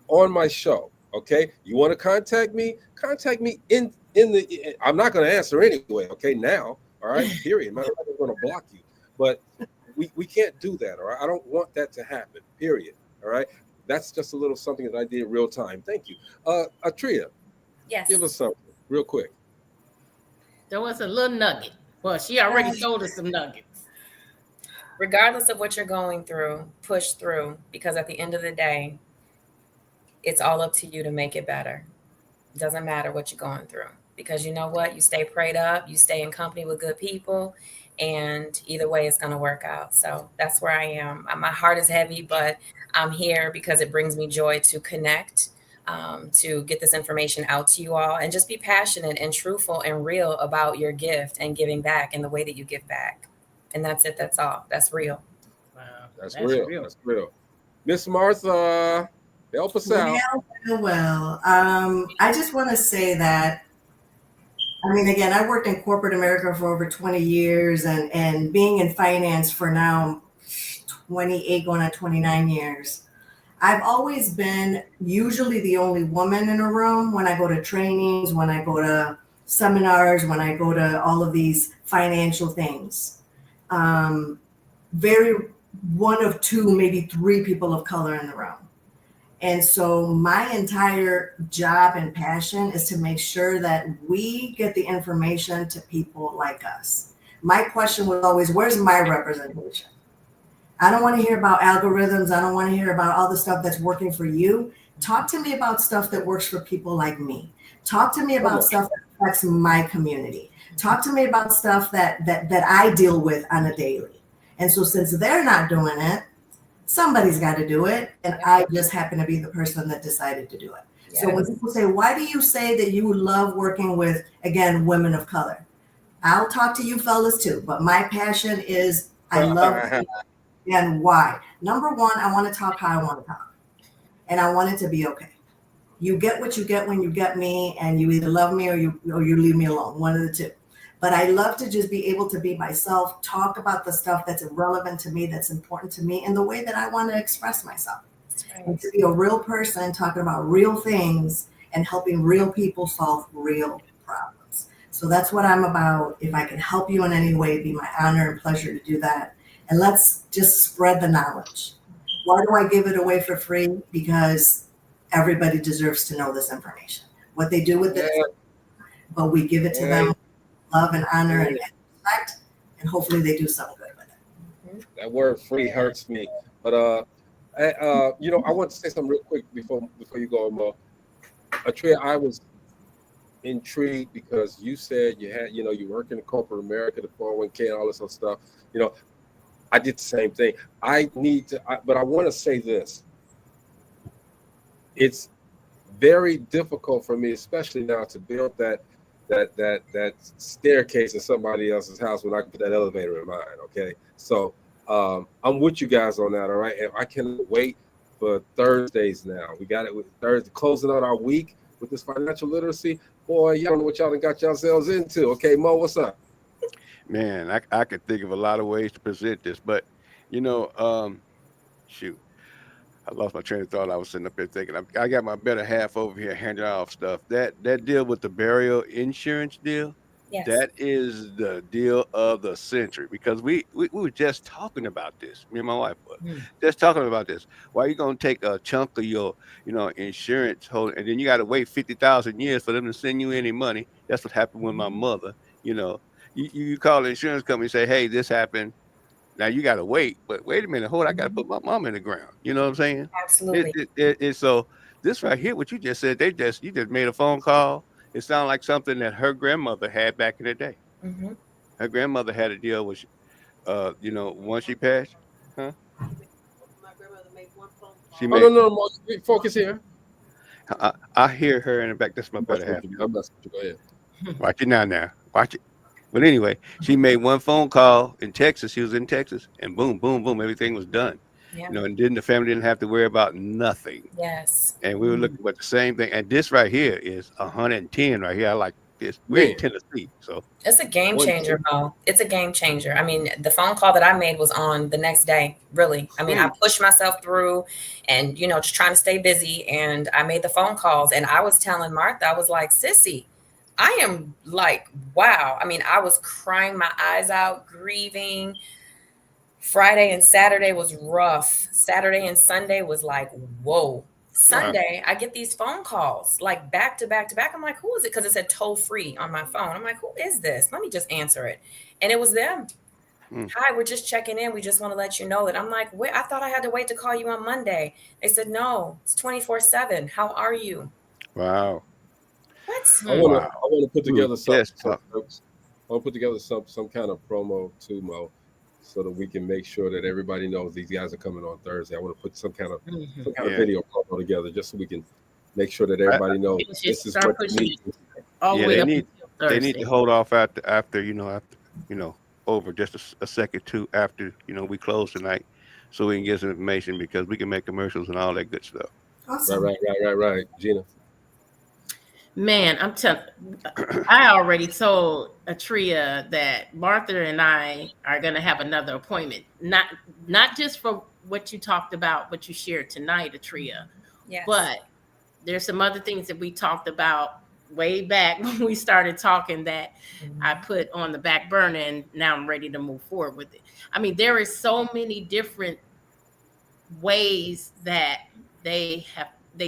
on my show, okay? You want to contact me? Contact me in the, I'm not going to answer anyway, okay, now, all right, period. Matter of fact, I'm going to block you. But we can't do that, all right? I don't want that to happen, period, all right? That's just a little something that I did real time. Thank you. Atreeia, yes, give us something real quick. There was a little nugget. Well, she already told us some nuggets. Regardless of what you're going through, push through, because at the end of the day, it's all up to you to make it better. It doesn't matter what you're going through, because you know what? You stay prayed up, you stay in company with good people, and either way, it's going to work out. So that's where I am. My heart is heavy, but I'm here because it brings me joy to connect, to get this information out to you all, and just be passionate and truthful and real about your gift and giving back and the way that you give back. And that's it. That's all. That's real. Wow. That's real. That's real. Miss Martha, help us out. Well, I just want to say that, I mean, again, I worked in corporate America for over 20 years and being in finance for now 28 going on 29 years. I've always been usually the only woman in a room when I go to trainings, when I go to seminars, when I go to all of these financial things. Very one of two, maybe 3 people of color in the room. And so my entire job and passion is to make sure that we get the information to people like us. My question was always, where's my representation? I don't want to hear about algorithms. I don't want to hear about all the stuff that's working for you. Talk to me about stuff that works for people like me. Talk to me about stuff that affects my community. Talk to me about stuff that I deal with on a daily. And so since they're not doing it, somebody's got to do it. And I just happen to be the person that decided to do it. Yes. So when people say, why do you say that you love working with, again, women of color? I'll talk to you fellas too, but my passion is I love and why. Number one, I want to talk how I want to talk. And I want it to be okay. You get what you get when you get me, and you either love me or you leave me alone, one of the two. But I love to just be able to be myself, talk about the stuff that's relevant to me, that's important to me, in the way that I want to express myself. Right. And to be a real person, talking about real things and helping real people solve real problems. So that's what I'm about. If I can help you in any way, it'd be my honor and pleasure to do that. And let's just spread the knowledge. Why do I give it away for free? Because everybody deserves to know this information. What they do with it, but we give it to them. Love and honor and respect, and hopefully they do something good with it. That word "free" hurts me, but I want to say something real quick before you go, Mo. Atreeia, I was intrigued because you said you had, you work in corporate America, the 401k, and all this other stuff. I did the same thing. I need to, but I want to say this. It's very difficult for me, especially now, to build that staircase in somebody else's house when I can put that elevator in mine. Okay, so I'm with you guys on that. All right, and I cannot wait for Thursdays now. We got it with Thursday, closing out our week with this financial literacy. Boy, y'all know what y'all done got yourselves into. Okay, Mo, what's up? Man, I could think of a lot of ways to present this, but shoot, I lost my train of thought. I was sitting up there thinking, I got my better half over here handing off stuff. That deal with the burial insurance deal, Yes. that is the deal of the century, because we were just talking about this. Me and my wife was just talking about this. Why are you gonna take a chunk of your, insurance hold, and then you got to wait 50,000 years for them to send you any money? That's what happened with my mother. You call the insurance company and say, hey, this happened. Now you got to wait, but wait a minute, hold, I got to put my mom in the ground. You know what I'm saying? Absolutely. So this right here, what you just said, you just made a phone call. It sounded like something that her grandmother had back in the day. Mm-hmm. Her grandmother had a deal with, once she passed, huh? She made. No, focus here. I hear her in the back. That's my better half. Go ahead. Watch it now. Watch it. But anyway, she made one phone call in Texas. She was in Texas, and boom, boom, boom, everything was done. Yeah. And the family didn't have to worry about nothing. Yes. And we were looking at the same thing. And this right here is 110 right here. I like this. We're in Tennessee, so it's a game changer, Mo. It's a game changer. I mean, the phone call that I made was on the next day, really. I mean, I pushed myself through and, just trying to stay busy. And I made the phone calls, and I was telling Martha, I was like, sissy, I am like, wow. I mean, I was crying my eyes out, grieving. Friday and Saturday was rough. Saturday and Sunday was like, whoa. Sunday, I get these phone calls like back to back to back. I'm like, who is it? Because it said toll free on my phone. I'm like, who is this? Let me just answer it. And it was them. Hi, we're just checking in. We just want to let you know that. I'm like, wait, I thought I had to wait to call you on Monday. They said, no, it's 24/7. How are you? Wow. What? I want to put together some kind of promo too, Mo, so that we can make sure that everybody knows these guys are coming on Thursday. I want to put some kind of video promo together just so we can make sure that everybody knows this is what you need. They need to hold off after over just a second too after we close tonight, so we can get some information, because we can make commercials and all that good stuff. Awesome. Right, Gina. Man, I already told Atreeia that Martha and I are going to have another appointment. Not just for what you talked about, what you shared tonight, Atreeia, but there's some other things that we talked about way back when we started talking that I put on the back burner, and now I'm ready to move forward with it. I mean, there is so many different ways that they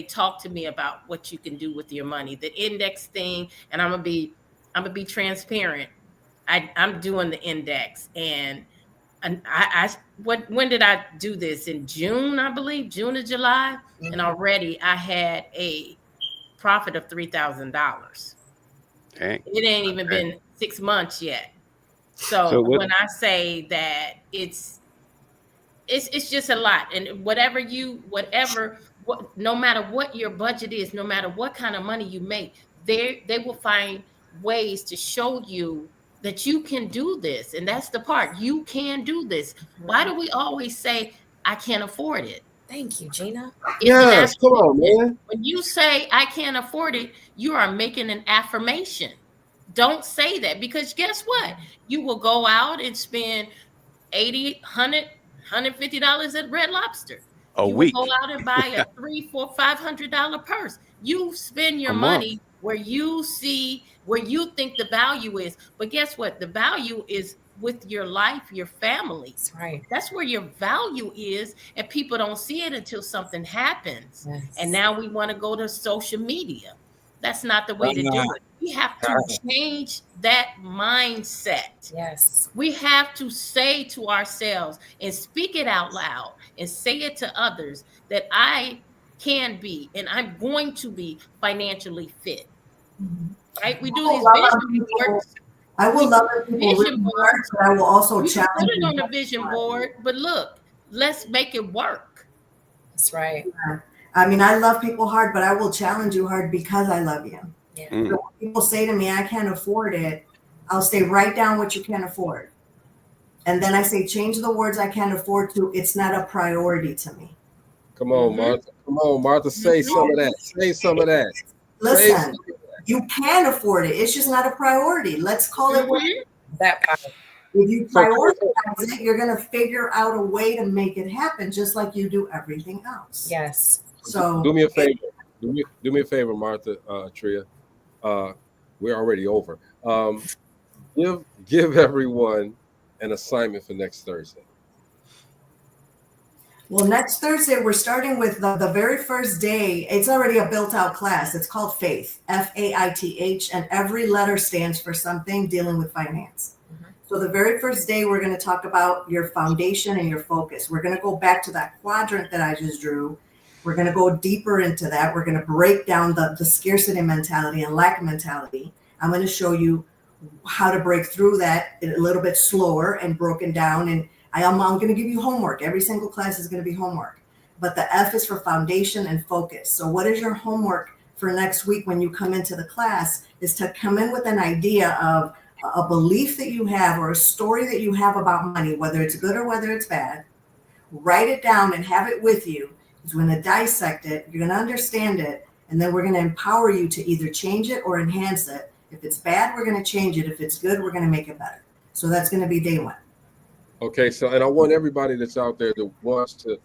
talk to me about what you can do with your money, the index thing. And I'm gonna be transparent. I'm doing the index, and when did I do this? In June, I believe, June or July, and already I had a profit of $3,000. It ain't even been 6 months yet. So when I say that it's just a lot, and no matter what your budget is, no matter what kind of money you make, they will find ways to show you that you can do this. And that's the part. You can do this. Why do we always say, I can't afford it? Thank you, Gina. Yes, come on, man. When you say I can't afford it, you are making an affirmation. Don't say that, because guess what? You will go out and spend $80, $100, $150 at Red Lobster. A week. Will go out and buy a $300, $400, $500 purse. You spend your money where you think the value is. But guess what? The value is with your life, your family. That's right. That's where your value is, and people don't see it until something happens. Yes. And now we want to go to social media. That's not the way to do it. We have to change that mindset. Yes. We have to say to ourselves and speak it out loud and say it to others that I can be and I'm going to be financially fit. Right? We do these vision boards. I will love it. People Vision really board. hard, but I will also You can challenge put it you. on a vision board, but look, let's make it work. That's right. Yeah. I mean, I love people hard, but I will challenge you hard because I love you. Yeah. So when people say to me, I can't afford it, I'll say, write down what you can't afford. And then I say, change the words I can't afford to, it's not a priority to me. Come on, Martha. Come on, Martha. Say some of that. Say some of that. Listen, you can afford it. It's just not a priority. Let's call it what that part. If you prioritize it, you're going to figure out a way to make it happen, just like you do everything else. Yes. So do me a favor. Do me a favor, Martha, Atreeia. We're already over. Give everyone an assignment for next Thursday. Well, next Thursday, we're starting with the very first day. It's already a built out class. It's called FAITH, FAITH, and every letter stands for something dealing with finance. So the very first day, we're going to talk about your foundation and your focus. We're going to go back to that quadrant that I just drew. We're going to go deeper into that. We're going to break down the scarcity mentality and lack mentality. I'm going to show you how to break through that a little bit slower and broken down. And I'm going to give you homework. Every single class is going to be homework. But the F is for foundation and focus. So what is your homework for next week when you come into the class is to come in with an idea of a belief that you have or a story that you have about money, whether it's good or whether it's bad. Write it down and have it with you. Because we're going to dissect it. You're going to understand it. And then we're going to empower you to either change it or enhance it. If it's bad, we're going to change it. If it's good, we're going to make it better. So that's going to be day one. Okay, so and I want everybody that's out there that wants to,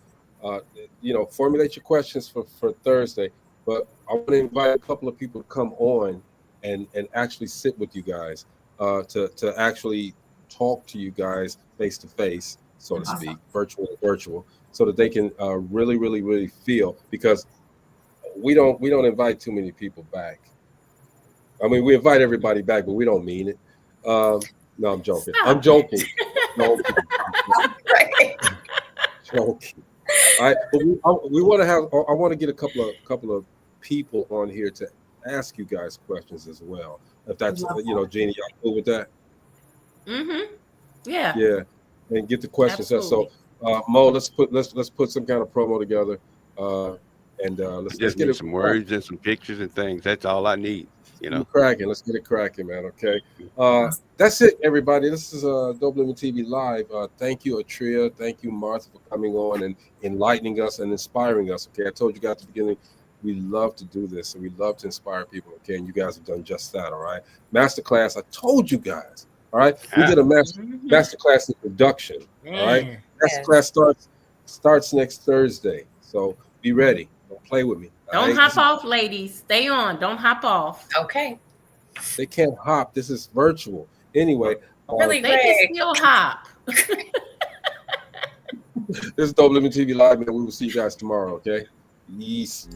formulate your questions for Thursday. But I want to invite a couple of people to come on and actually sit with you guys, to actually talk to you guys face to face, so to speak, virtual, so that they can really, really, really feel, because we don't invite too many people back. I mean, we invite everybody back, but we don't mean it. No, I'm joking. I'm joking. Joking. All right, but we want to have. I want to get a couple of people on here to ask you guys questions as well. If that's Jeannie, y'all cool with that? Mm-hmm. Yeah. Yeah, and get the questions. Absolutely. So, Mo, let's put some kind of promo together, and let's get some words and some pictures and things. That's all I need. Let's get it cracking, man. Okay. That's it, everybody. This is Dope Living TV Live. Thank you, Atreeia. Thank you, Martha, for coming on and enlightening us and inspiring us. Okay. I told you guys at the beginning, we love to do this and we love to inspire people. Okay. And you guys have done just that. All right. Masterclass. I told you guys. All right. We did a masterclass in production. All right. Masterclass starts next Thursday. So be ready. Don't play with me. Don't hop off, ladies. Stay on. Don't hop off. Okay. They can't hop. This is virtual. Anyway. They can still hop. This is Dope Living TV Live, man. We will see you guys tomorrow, okay? Peace.